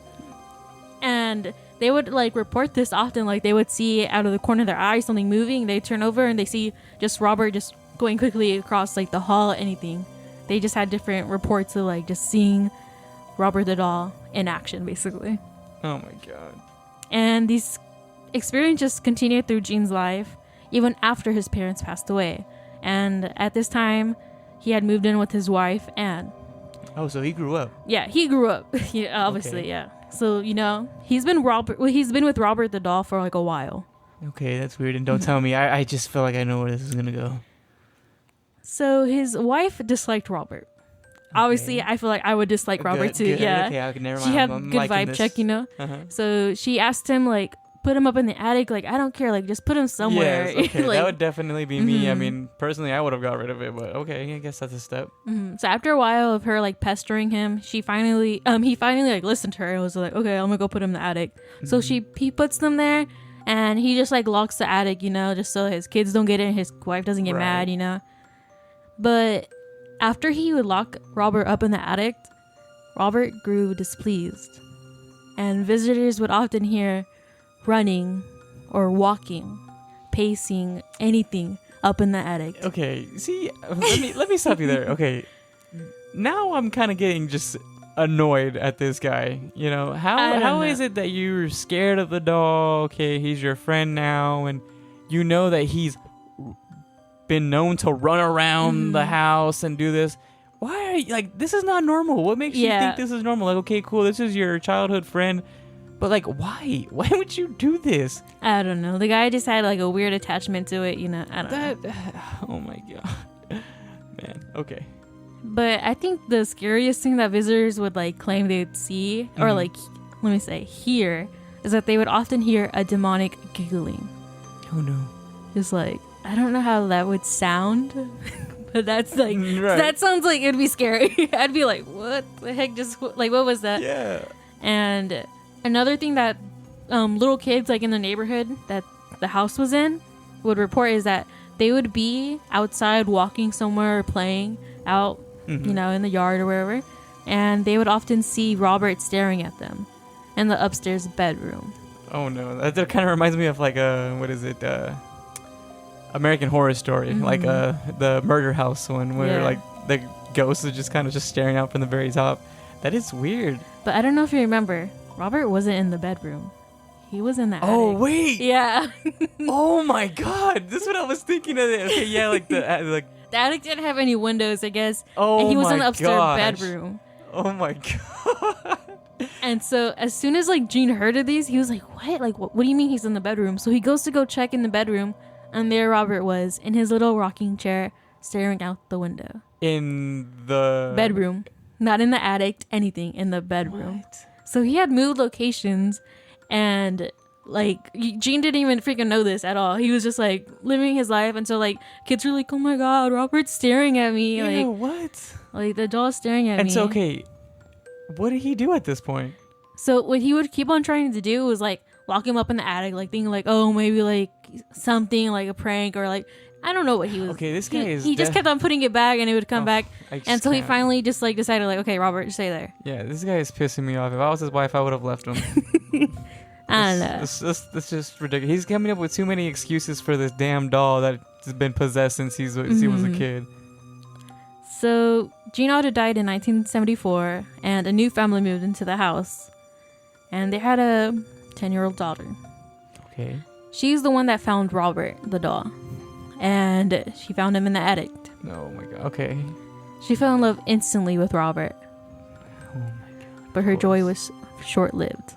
And they would like report this often. Like, they would see out of the corner of their eye something moving. They turn over and they see just Robert just going quickly across like the hall. Anything. They just had different reports of like just seeing Robert the doll in action, basically. Oh my god. And these experiences continued through Gene's life even after his parents passed away. And at this time, he had moved in with his wife Anne. Oh, so he grew up. Yeah, he grew up. Yeah, obviously, okay. Yeah. So, he's been with Robert the doll for like a while. Okay, that's weird. And don't tell me. I just feel like I know where this is going to go. So his wife disliked Robert. Okay. Obviously, I feel like I would dislike Robert too. Good. Yeah. Okay, never mind. She had good vibe this. Check, Uh-huh. So she asked him like, put him up in the attic. Like, I don't care. Like, just put him somewhere. Yes, okay. Like, that would definitely be me. I mean, personally, I would have got rid of it, but okay, I guess that's a step. So after a while of her like pestering him, he finally like listened to her and was like, okay, I'm gonna go put him in the attic. So he puts them there, and he just like locks the attic, just so his kids don't get in, his wife doesn't get mad, But after he would lock Robert up in the attic, Robert grew displeased, and visitors would often hear running or walking, pacing, anything up in the attic. Okay, see, let me stop you there. Okay, now I'm kind of getting just annoyed at this guy. How is it that you're scared of the doll? Okay, he's your friend now, and you know that he's been known to run around the house and do this. Why are you like, this is not normal? What makes you think this is normal? Like, okay, cool, this is your childhood friend. But like, why? Why would you do this? I don't know. The guy just had like a weird attachment to it, I don't know. Oh my god. Man, okay. But I think the scariest thing that visitors would like claim they'd see, or like, let me say, hear, is that they would often hear a demonic giggling. Oh no. Just like, I don't know how that would sound, but that's like, that sounds like it'd be scary. I'd be like, what the heck? Just like, what was that? Yeah. And another thing that little kids like in the neighborhood that the house was in would report is that they would be outside walking somewhere or playing out, in the yard or wherever, and they would often see Robert staring at them in the upstairs bedroom. Oh no, that kind of reminds me of like what is it? American Horror Story, like the murder house one where like the ghost is just kind of just staring out from the very top. That is weird. But I don't know if you remember, Robert wasn't in the bedroom. He was in the attic. Oh, wait. Yeah. Oh, my God. This is what I was thinking of. Okay, yeah, like the attic didn't have any windows, I guess. Oh, and he was my in the upstairs gosh. bedroom. Oh, my God. And so as soon as like Gene heard of these, he was like, what? Like, what do you mean he's in the bedroom? So he goes to go check in the bedroom, and there Robert was in his little rocking chair staring out the window. In the bedroom. Not in the attic, anything, in the bedroom. What? So he had moved locations, and Like, Gene didn't even freaking know this at all. He was just like living his life until like kids were like, oh my god, Robert's staring at me. Yeah, like what? Like the doll's staring at me. And so, okay, what did he do at this point? So what he would keep on trying to do was like lock him up in the attic, like thinking like, oh, maybe like something like a prank, or like I don't know what he was. Okay, this guy is. He just kept on putting it back, and it would come back, and so he finally just like decided like, okay, Robert, stay there. Yeah, this guy is pissing me off. If I was his wife, I would have left him. I don't know. This is just ridiculous. He's coming up with too many excuses for this damn doll that's been possessed since he was a kid. So Gene Otto died in 1974, and a new family moved into the house, and they had a 10-year-old daughter. Okay. She's the one that found Robert, the doll, and she found him in the attic. Oh my god. Okay. She fell in love instantly with Robert. Oh my god. But her joy was short-lived.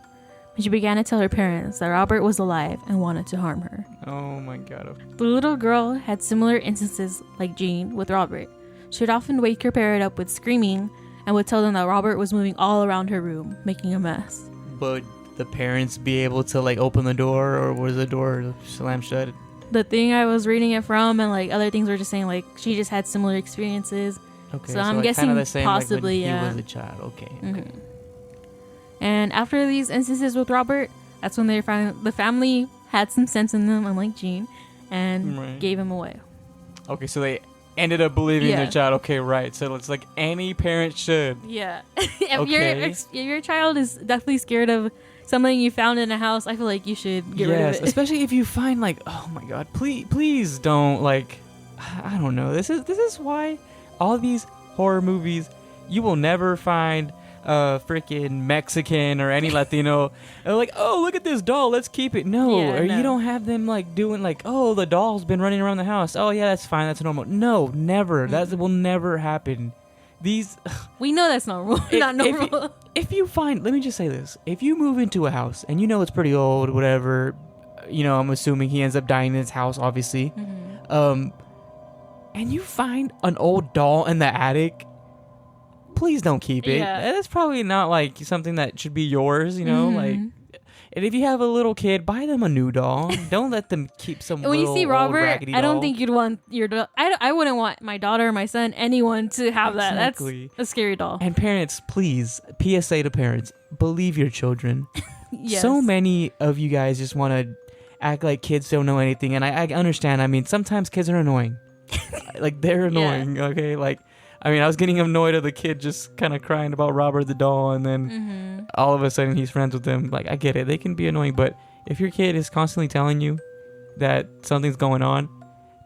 She began to tell her parents that Robert was alive and wanted to harm her. Oh my god. The little girl had similar instances like Jean with Robert. She would often wake her parent up with screaming and would tell them that Robert was moving all around her room, making a mess. But the parents be able to like open the door, or was the door slammed shut? The thing I was reading it from, and like other things were just saying like she just had similar experiences. Okay, so I'm like, guessing the same, possibly, like, when yeah. he was a child. Okay. Mm-hmm. And after these instances with Robert, that's when they found the family had some sense in them, unlike Gene, and gave him away. Okay, so they ended up believing their child. Okay, right. So it's like any parent should. Yeah. If your child is definitely scared of something you found in a house, I feel like you should get rid of it. Especially if you find like, oh my god, please don't, like, I don't know. This is why all these horror movies, you will never find a freaking Mexican or any Latino. They're like, oh, look at this doll, let's keep it. No, you don't have them like doing like, oh, the doll's been running around the house. Oh yeah, that's fine, that's normal. No, never. That will never happen. These we know that's normal. Not normal. If you find, let me just say this: if you move into a house and you know it's pretty old, whatever, I'm assuming he ends up dying in his house, obviously. And you find an old doll in the attic, please don't keep it. Yeah. That's probably not like something that should be yours, like. And if you have a little kid, buy them a new doll. Don't let them keep some when little you see Robert, old raggedy doll. I don't think you'd want your doll. I wouldn't want my daughter, my son, anyone to have that. That's a scary doll. And parents, please, PSA to parents, believe your children. Yes. So many of you guys just want to act like kids don't know anything. And I understand. I mean, sometimes kids are annoying. Like, they're annoying, okay? Like, I mean, I was getting annoyed of the kid just kind of crying about Robert the doll, and then all of a sudden he's friends with him. Like, I get it. They can be annoying, but if your kid is constantly telling you that something's going on,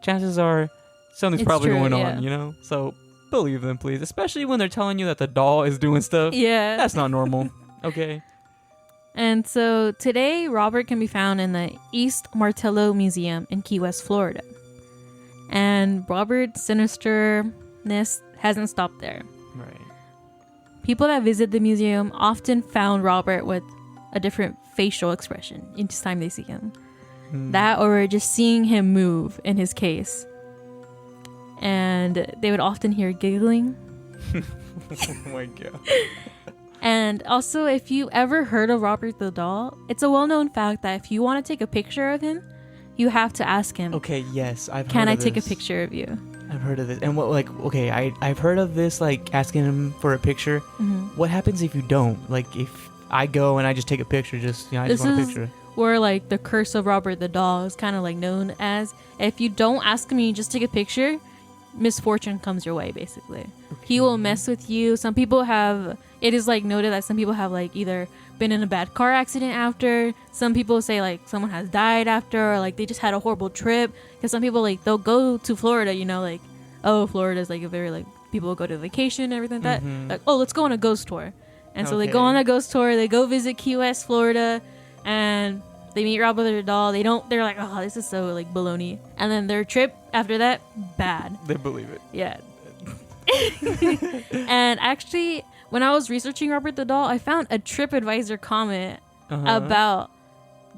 chances are something's probably going on, So believe them, please. Especially when they're telling you that the doll is doing stuff. Yeah. That's not normal. Okay. And so today, Robert can be found in the East Martello Museum in Key West, Florida. And Robert's sinisterness hasn't stopped there. Right. People that visit the museum often found Robert with a different facial expression each time they see him. That, or just seeing him move in his case. And they would often hear giggling. Oh my god. And also, if you ever heard of Robert the doll, it's a well-known fact that if you want to take a picture of him, you have to ask him. Okay, yes, I've heard of this. Can I take a picture of you? I've heard of this. And what, like, okay, I've heard of this, like, asking him for a picture. What happens if you don't? Like, if I go and I just take a picture, I just want a picture. Where, like, the curse of Robert the doll is kind of, like, known as, if you don't ask him, you just take a picture, misfortune comes your way, basically. Okay. He will mess with you. Some people have, it is, like, noted that some people have, like, either been in a bad car accident after. Some people say, like, someone has died after, or, like, they just had a horrible trip. Because some people, like, they'll go to Florida, like, oh, Florida's, like, a very, like, people will go to vacation and everything like that. Like, oh, let's go on a ghost tour. And so they go on a ghost tour. They go visit Key West, Florida, and they meet Robert the doll. They're like, oh, this is so, like, baloney. And then their trip after that, bad. They believe it. Yeah. And actually, when I was researching Robert the doll, I found a TripAdvisor comment about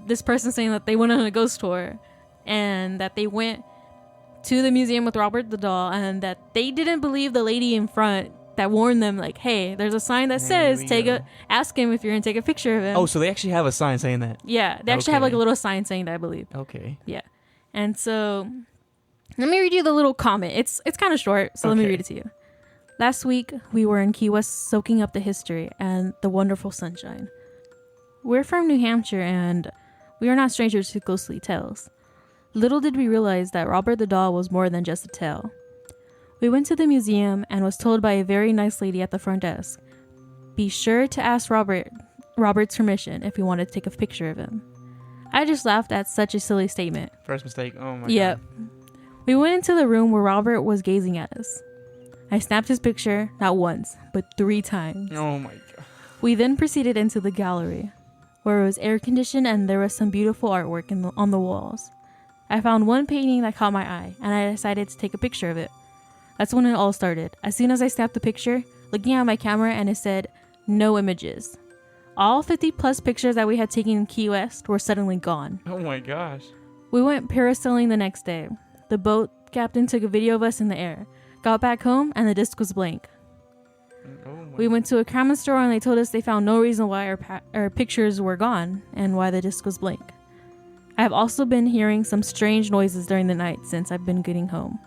this person saying that they went on a ghost tour and that they went to the museum with Robert the doll and that they didn't believe the lady in front that warn them like, hey, there's a sign that says ask him if you're gonna take a picture of him. Oh, so they actually have a sign saying that. Yeah, they actually have like a little sign saying that, I believe. Okay. Yeah. And so let me read you the little comment. It's kind of short, so let me read it to you. Last week we were in Key West soaking up the history and the wonderful sunshine. We're from New Hampshire and we are not strangers to ghostly tales. Little did we realize that Robert the Doll was more than just a tale. We went to the museum and was told by a very nice lady at the front desk, be sure to ask Robert's permission if you want to take a picture of him. I just laughed at such a silly statement. First mistake. Oh my God. We went into the room where Robert was gazing at us. I snapped his picture, not once, but 3 times. Oh my God. We then proceeded into the gallery, where it was air conditioned and there was some beautiful artwork on the walls. I found one painting that caught my eye, and I decided to take a picture of it. That's when it all started. As soon as I snapped the picture, looking at my camera, and it said, no images. All 50 plus pictures that we had taken in Key West were suddenly gone. Oh my gosh. We went parasailing the next day. The boat captain took a video of us in the air. Got back home, and the disc was blank. We went to a camera store, and they told us they found no reason why our pictures were gone, and why the disc was blank. I have also been hearing some strange noises during the night since been getting home.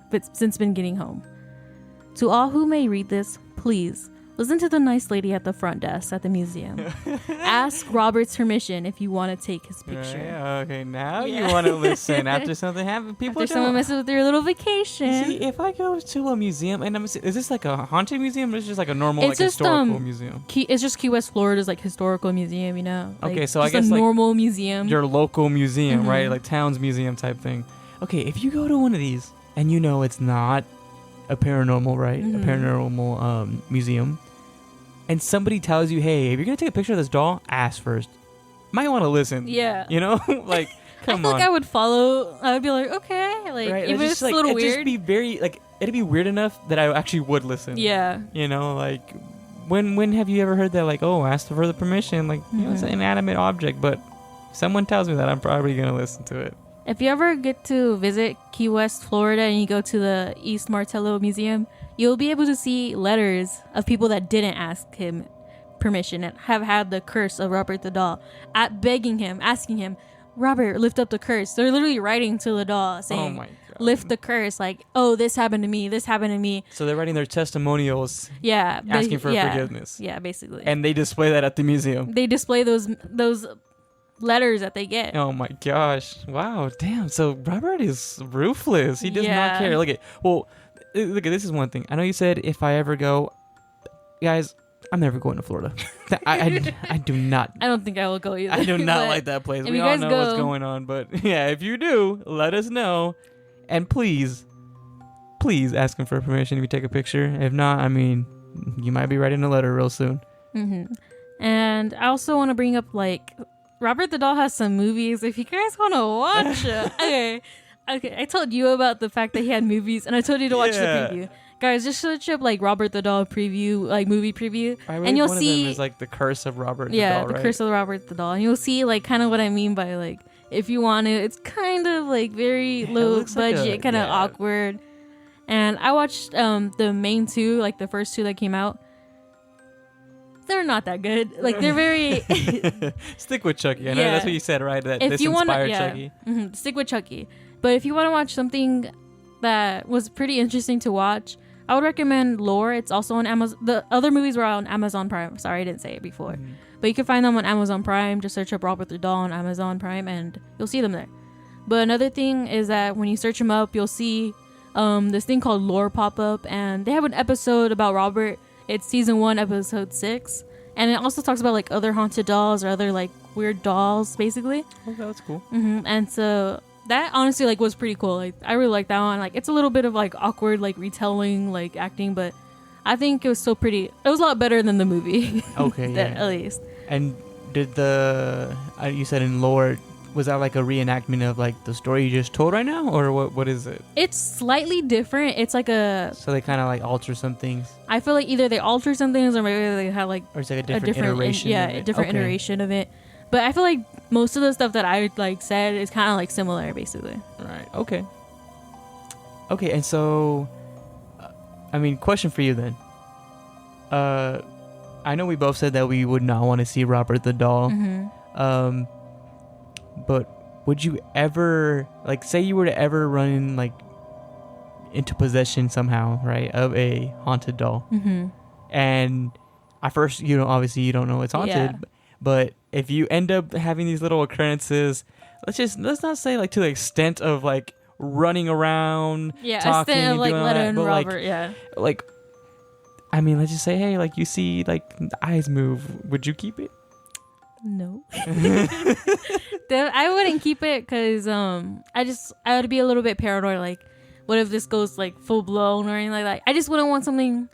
To all who may read this, please listen to the nice lady at the front desk at the museum. Ask Robert's permission if you want to take his picture. Yeah, okay, now you want to listen after something happens. Someone messes with your little vacation. See, if I go to a museum, and is this like a haunted museum, or is it just like a normal historical museum? It's just Key West, Florida's like historical museum, you know? Like, okay, so I guess a like normal museum. Your local museum, right? Like town's museum type thing. Okay, if you go to one of these, and you know it's not a paranormal, right? A paranormal museum. And somebody tells you, hey, if you're going to take a picture of this doll, ask first. Might want to listen. Yeah. You know? Like, come on. I feel like I would follow. I would be like, okay. Like, right? Even if it's a little weird. It'd just be very, like, it'd be weird enough that I actually would listen. Yeah. You know, like, when have you ever heard that, like, oh, ask for the permission? Like, you know, it's an inanimate object, but someone tells me that, I'm probably going to listen to it. If you ever get to visit Key West, Florida, and you go to the East Martello Museum, you'll be able to see letters of people that didn't ask him permission and have had the curse of Robert the Doll, begging him, asking him, Robert, lift up the curse. They're literally writing to the doll saying, oh my God, lift the curse. Like, oh, this happened to me. This happened to me. So they're writing their testimonials. Yeah. Asking for forgiveness. Yeah, basically. And they display that at the museum. They display those letters that they get. Oh my gosh. Wow. Damn. So Robert is ruthless. He does not care. Look at this is one thing. I know you said if I ever go, guys, I'm never going to Florida. I do not. I don't think I will go either. I do not like that place. We all know what's going on, but yeah, if you do, let us know, and please ask him for permission if you take a picture. If not, I mean, you might be writing a letter real soon. And I also want to bring up, like, Robert the Doll has some movies. If you guys want to watch it, okay, I told you about the fact that he had movies, and I told you to watch the preview. Guys, just search up like Robert the Doll preview, like movie preview, and you'll see. One of them is like the curse of Robert the Doll, Yeah, the curse of Robert the Doll, and you'll see like kind of what I mean by like if you want to. It's kind of like very low budget, like kind of awkward. And I watched the main 2, like the first 2 that came out. They're not that good. Like they're very. Stick with Chucky. I know that's what you said, right? That this inspired Chucky. Stick with Chucky. But if you want to watch something that was pretty interesting to watch, I would recommend Lore. It's also on Amazon. The other movies were on Amazon Prime. Sorry, I didn't say it before. But you can find them on Amazon Prime. Just search up Robert the Doll on Amazon Prime and you'll see them there. But another thing is that when you search them up, you'll see this thing called Lore pop up. And they have an episode about Robert. It's season 1, episode 6. And it also talks about like other haunted dolls or other like weird dolls, basically. Oh, that's cool. And so that honestly like was pretty cool. Like I really like that one. Like it's a little bit of like awkward like retelling, like acting, but I think it was still pretty. It was a lot better than the movie. Okay, yeah. At least. And did you said in Lore, was that like a reenactment of like the story you just told right now, or what is it? It's slightly different. It's like so they kind of like alter some things. I feel like either they alter some things or maybe they have like or it's like a different iteration. A different iteration of it. But I feel like most of the stuff that I like said is kind of like similar, basically. Right. Okay. And so, I mean, question for you then: I know we both said that we would not want to see Robert the doll. But would you ever, like, say you were to ever run like into possession somehow, right, of a haunted doll, and at first, obviously you don't know it's haunted, but if you end up having these little occurrences, let's not say like to the extent of like running around, talking, extent of like Letta and Robert, like I mean, let's just say, hey, like you see like the eyes move, would you keep it? No. I wouldn't keep it because I would be a little bit paranoid. Like, what if this goes like full blown or anything like that? I just wouldn't want something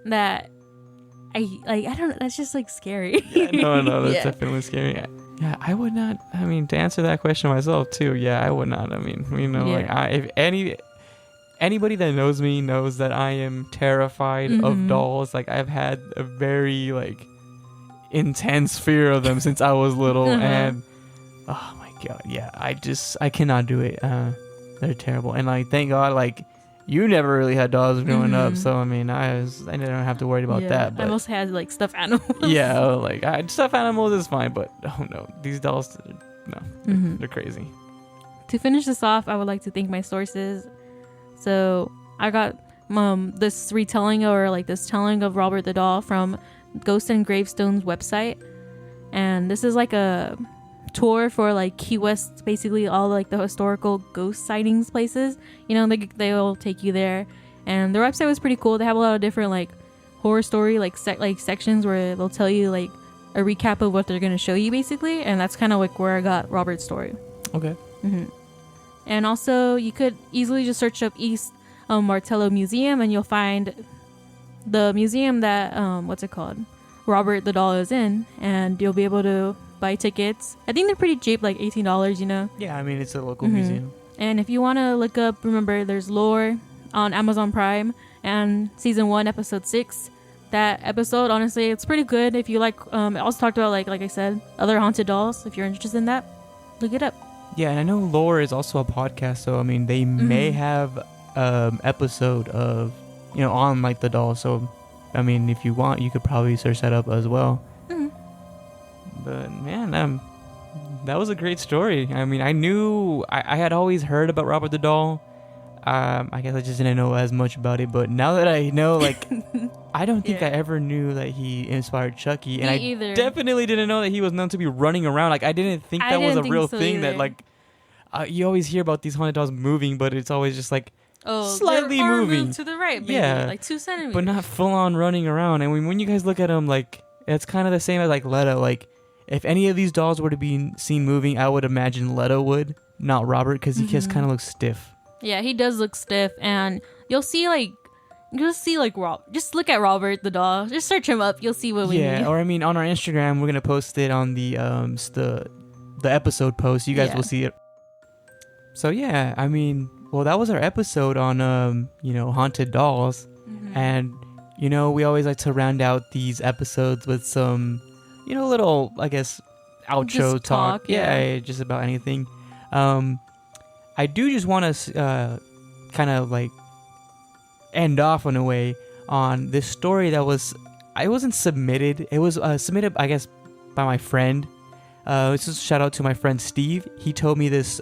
that I don't know. That's just like scary. No, that's definitely scary. Yeah, I would not. I mean, to answer that question myself too. Yeah, I would not. I mean, like if anybody that knows me knows that I am terrified of dolls. Like, I've had a very like intense fear of them since I was little, and oh my god, yeah, I cannot do it. They're terrible, and like thank God, like you never really had dolls growing up, so I mean I didn't have to worry about that. But I most had like stuffed animals. Yeah, like stuffed animals is fine, but oh no, these dolls, no, they're crazy. To finish this off, I would like to thank my sources. So I got this retelling or like this telling of Robert the doll from Ghost and Gravestone's website, and this is like a tour for like Key West, basically all like the historical ghost sightings places. They'll take you there, and their website was pretty cool. They have a lot of different like horror story like sections where they'll tell you like a recap of what they're going to show you basically, and that's kind of like where I got Robert's story. Okay. And also you could easily just search up East Martello Museum, and you'll find the museum that what's it called, Robert the doll is in, and you'll be able to buy tickets. I think they're pretty cheap, like $18, Yeah, I mean, it's a local museum. And if you want to look up, remember there's Lore on Amazon Prime, and season 1 episode 6. That episode, honestly, it's pretty good. If you like, it also talked about like I said, other haunted dolls. If you're interested in that, look it up. Yeah, and I know Lore is also a podcast, so I mean they may have episode of on like the doll. So I mean, if you want, you could probably search that up as well. But man, that was a great story. I mean, I knew I had always heard about Robert the doll. I guess I just didn't know as much about it, but now that I know, like, I don't think I ever knew that he inspired Chucky, and I definitely didn't know that he was known to be running around. Like, I didn't think that was a real thing. That like, you always hear about these haunted dolls moving, but it's always just like slightly moving to the right, maybe, like 2 centimeters, but not full on running around. And when you guys look at them, like, it's kind of the same as like Letta. Like, if any of these dolls were to be seen moving, I would imagine Letta would, not Robert, because he just kind of looks stiff. Yeah, he does look stiff, and you'll see Rob. Just look at Robert the doll. Just search him up. You'll see what we mean. Yeah, or I mean, on our Instagram, we're gonna post it on the episode post. You guys will see it. So yeah, I mean, well, that was our episode on haunted dolls, and we always like to round out these episodes with some little, I guess, outro just talk. Yeah, just about anything. I do just want to kind of like end off in a way on this story that wasn't submitted. It was submitted, I guess, by my friend. This is a shout out to my friend Steve. He told me this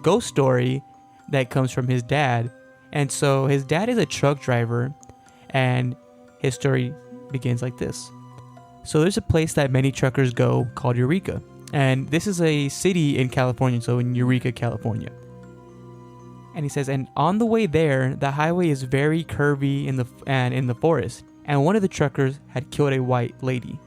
ghost story that comes from his dad. And so his dad is a truck driver, and his story begins like this. So there's a place that many truckers go called Eureka. And this is a city in California, so in Eureka, California. And he says, and on the way there, the highway is very curvy in the forest. And one of the truckers had killed a white lady.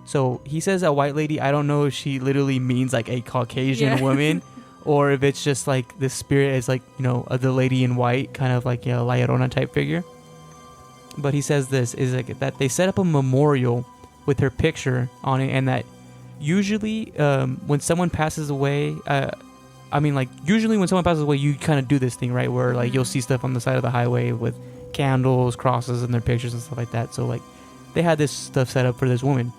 So he says a white lady. I don't know if she literally means like a Caucasian woman, or if it's just like the spirit is like, the lady in white, kind of like a La Llorona type figure. But he says this is like that they set up a memorial with her picture on it, and that usually when someone passes away, usually when someone passes away, you kind of do this thing, right? Where like you'll see stuff on the side of the highway with candles, crosses, and their pictures and stuff like that. So like they had this stuff set up for this woman.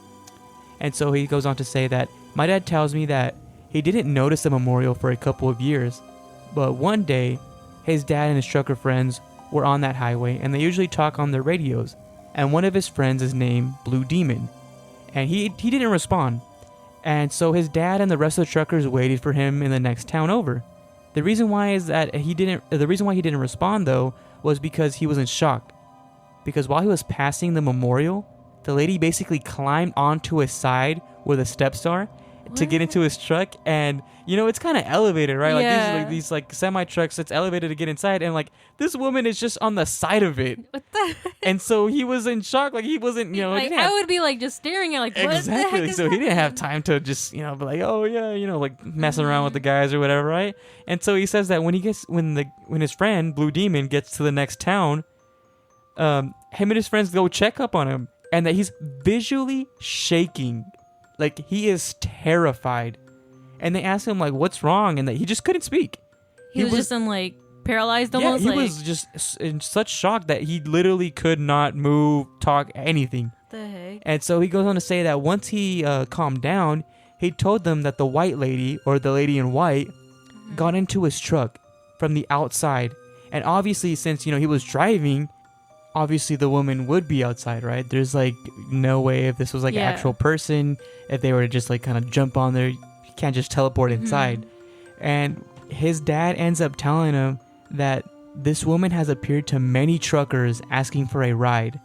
And so he goes on to say that my dad tells me that he didn't notice the memorial for a couple of years, but one day his dad and his trucker friends were on that highway, and they usually talk on their radios. and one of his friends is named Blue Demon, and he didn't respond. And so his dad and the rest of the truckers waited for him in the next town over. The reason why he didn't respond though was because he was in shock. Because while he was passing the memorial, the lady basically climbed onto his side where the steps are to get into his truck, and it's kind of elevated, right? Like these semi trucks, it's elevated to get inside, and like this woman is just on the side of it. What the heck? And so he was in shock, like he wasn't, like I would be like just staring at like what exactly. the heck So he didn't have time to just be like, oh yeah, like messing around with the guys or whatever, right? And so he says that when his friend Blue Demon gets to the next town, him and his friends go check up on him, and that he's visually shaking. Like, he is terrified. And they asked him, like, what's wrong? And that he just couldn't speak. He was just in, like, paralyzed almost? Yeah, he was just in such shock that he literally could not move, talk, anything. What the heck? And so he goes on to say that once he calmed down, he told them that the white lady, or the lady in white, got into his truck from the outside. And obviously, since, he was driving, obviously the woman would be outside, right? There's like no way if this was like an actual person, if they were to just like kind of jump on there, you can't just teleport inside. And his dad ends up telling him that this woman has appeared to many truckers asking for a ride.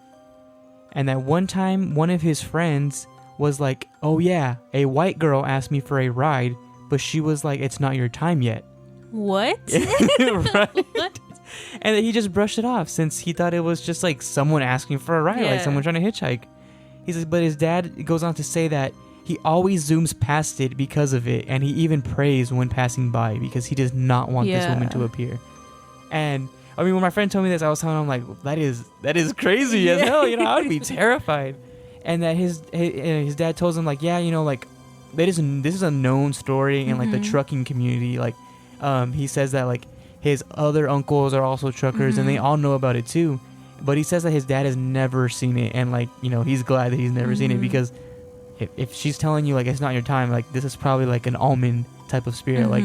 And that one time, one of his friends was like, oh yeah, a white girl asked me for a ride, but she was like, it's not your time yet. What? Right? What? And he just brushed it off since he thought it was just like someone asking for a ride, like someone trying to hitchhike. He says, but his dad goes on to say that he always zooms past it because of it, and he even prays when passing by because he does not want this woman to appear. And I mean, when my friend told me this, I was telling him like, that is crazy as hell. I would be terrified. And that his dad tells him like, like this is a known story in like the trucking community. Like, he says that like his other uncles are also truckers and they all know about it too. But he says that his dad has never seen it, and like, he's glad that he's never seen it, because if she's telling you like it's not your time, like this is probably like an omen type of spirit. Like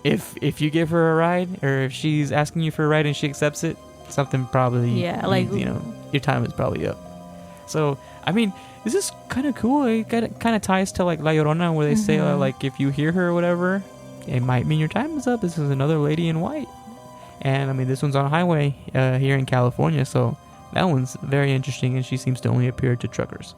if you give her a ride, or if she's asking you for a ride and she accepts it, something probably like your time is probably up. So I mean, this is kind of cool. It kind of ties to like La Llorona, where they say like if you hear her or whatever, it might mean your time is up. This is another lady in white. And I mean, this one's on a highway here in California, so that one's very interesting, and she seems to only appear to truckers.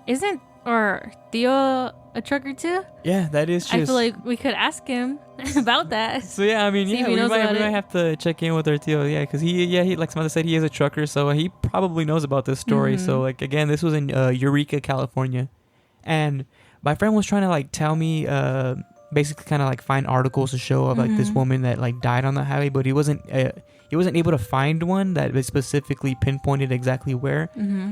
Isn't our Theo a trucker too? Yeah, that is true. I feel like we could ask him about that. So yeah, I mean, we might have to check in with our Theo, because he like Samantha said, he is a trucker, so he probably knows about this story. So like, again, this was in Eureka, California, and my friend was trying to like tell me basically kind of like find articles to show of like this woman that like died on the highway, but he wasn't able to find one that was specifically pinpointed exactly where.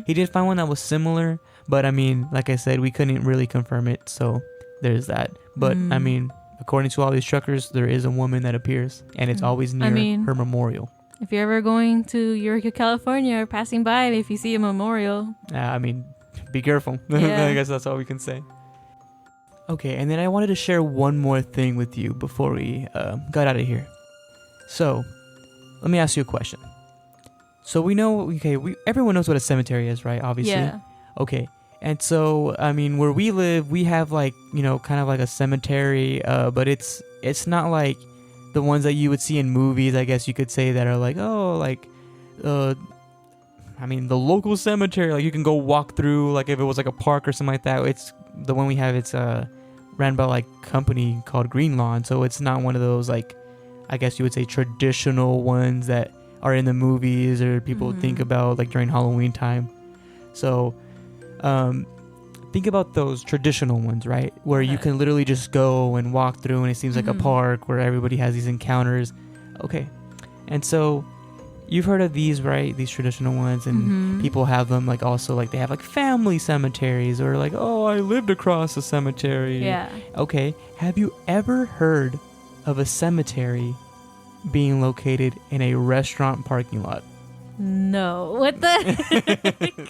He did find one that was similar, but I mean, like I said, we couldn't really confirm it, so there's that. But I mean, according to all these truckers, there is a woman that appears, and it's always near her memorial. If you're ever going to Eureka, California, or passing by, if you see a memorial, I mean, be careful. I guess that's all we can say. Okay, and then I wanted to share one more thing with you before we got out of here. So, let me ask you a question. So we know, everyone knows what a cemetery is, right? Obviously. Yeah. Okay, and so, I mean, where we live, we have like, kind of like a cemetery, but it's not like the ones that you would see in movies, I guess you could say, that are like, I mean, the local cemetery, like you can go walk through, like if it was like a park or something like that. It's the one we have, it's ran by like company called Green Lawn, so it's not one of those like, I guess you would say, traditional ones that are in the movies or people think about like during Halloween time. So think about those traditional ones, right, where you can literally just go and walk through, and it seems like a park where everybody has these encounters. Okay, and so you've heard of these, right? These traditional ones, and people have them like also like they have like family cemeteries, or like, oh, I lived across a cemetery. Yeah. Okay. Have you ever heard of a cemetery being located in a restaurant parking lot? No. What the?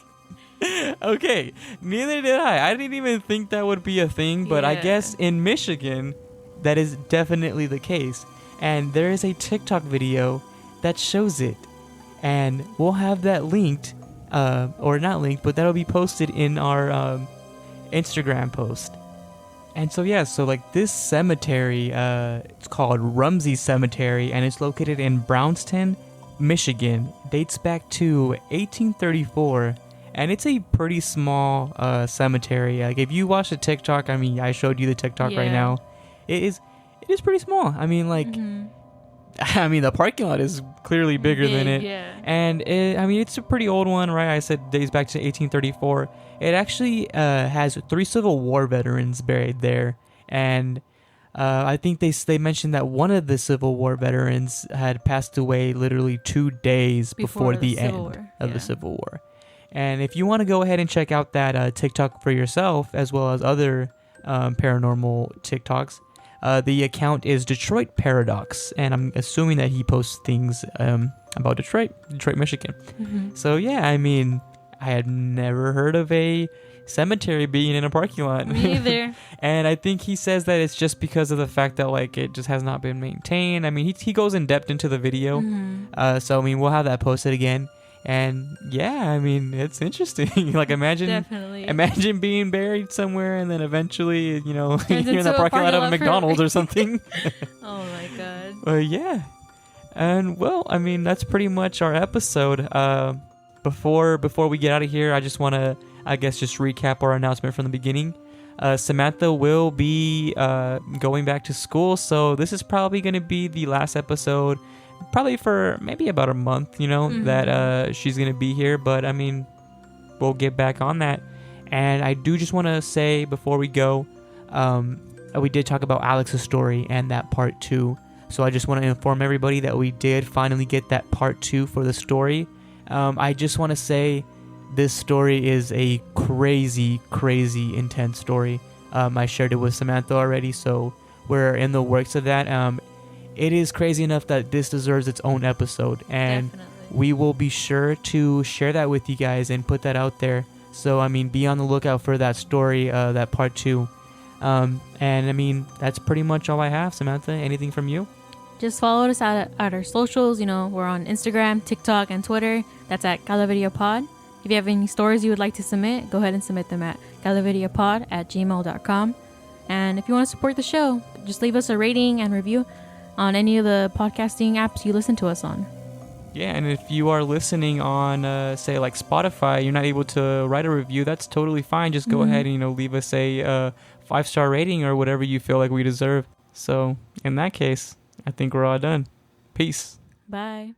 Okay, neither did I. I didn't even think that would be a thing, but I guess in Michigan, that is definitely the case. And there is a TikTok video that shows it. and we'll have that linked, or not linked, but that'll be posted in our Instagram post. And so yeah, so like this cemetery, it's called Rumsey Cemetery, and it's located in Brownston, Michigan. Dates back to 1834, and it's a pretty small cemetery. Like if you watch the TikTok, I mean, I showed you the TikTok right now. It is pretty small. I mean, like, I mean, the parking lot is clearly bigger than it. Yeah. And I mean, it's a pretty old one, right? I said dates back to 1834. It actually has 3 Civil War veterans buried there. And I think they mentioned that one of the Civil War veterans had passed away literally 2 days before the end of the Civil War. And if you want to go ahead and check out that TikTok for yourself, as well as other paranormal TikToks, the account is Detroit Paradox, and I'm assuming that he posts things about Detroit, Michigan. So yeah, I mean, I had never heard of a cemetery being in a parking lot. Me either. And I think he says that it's just because of the fact that like it just has not been maintained. I mean, he goes in depth into the video. So I mean, we'll have that posted again. And yeah, I mean, it's interesting. Like imagine being buried somewhere and then eventually, you know, you're in the parking lot of a McDonald's or something. Oh my god. Yeah. And well, I mean, that's pretty much our episode. Before we get out of here, I just want to, I guess, just recap our announcement from the beginning. Samantha will be going back to school, so this is probably going to be the last episode, probably for maybe about a month, you know, that she's going to be here. But I mean, we'll get back on that. And I do just want to say before we go, we did talk about Alex's story and that part 2. So I just want to inform everybody that we did finally get that part 2 for the story. I just want to say this story is a crazy, crazy intense story. I shared it with Samantha already, so we're in the works of that. It is crazy enough that this deserves its own episode, and we will be sure to share that with you guys and put that out there. So, I mean, be on the lookout for that story, that part 2. And, I mean, that's pretty much all I have. Samantha, anything from you? Just follow us at our socials. You know, we're on Instagram, TikTok, and Twitter. That's at calaveriapod. If you have any stories you would like to submit, go ahead and submit them at calaveriapod@gmail.com. And if you want to support the show, just leave us a rating and review on any of the podcasting apps you listen to us on. Yeah, and if you are listening on, say, like Spotify, you're not able to write a review, that's totally fine. Just go ahead and, you know, leave us a 5-star rating or whatever you feel like we deserve. So, in that case, I think we're all done. Peace. Bye.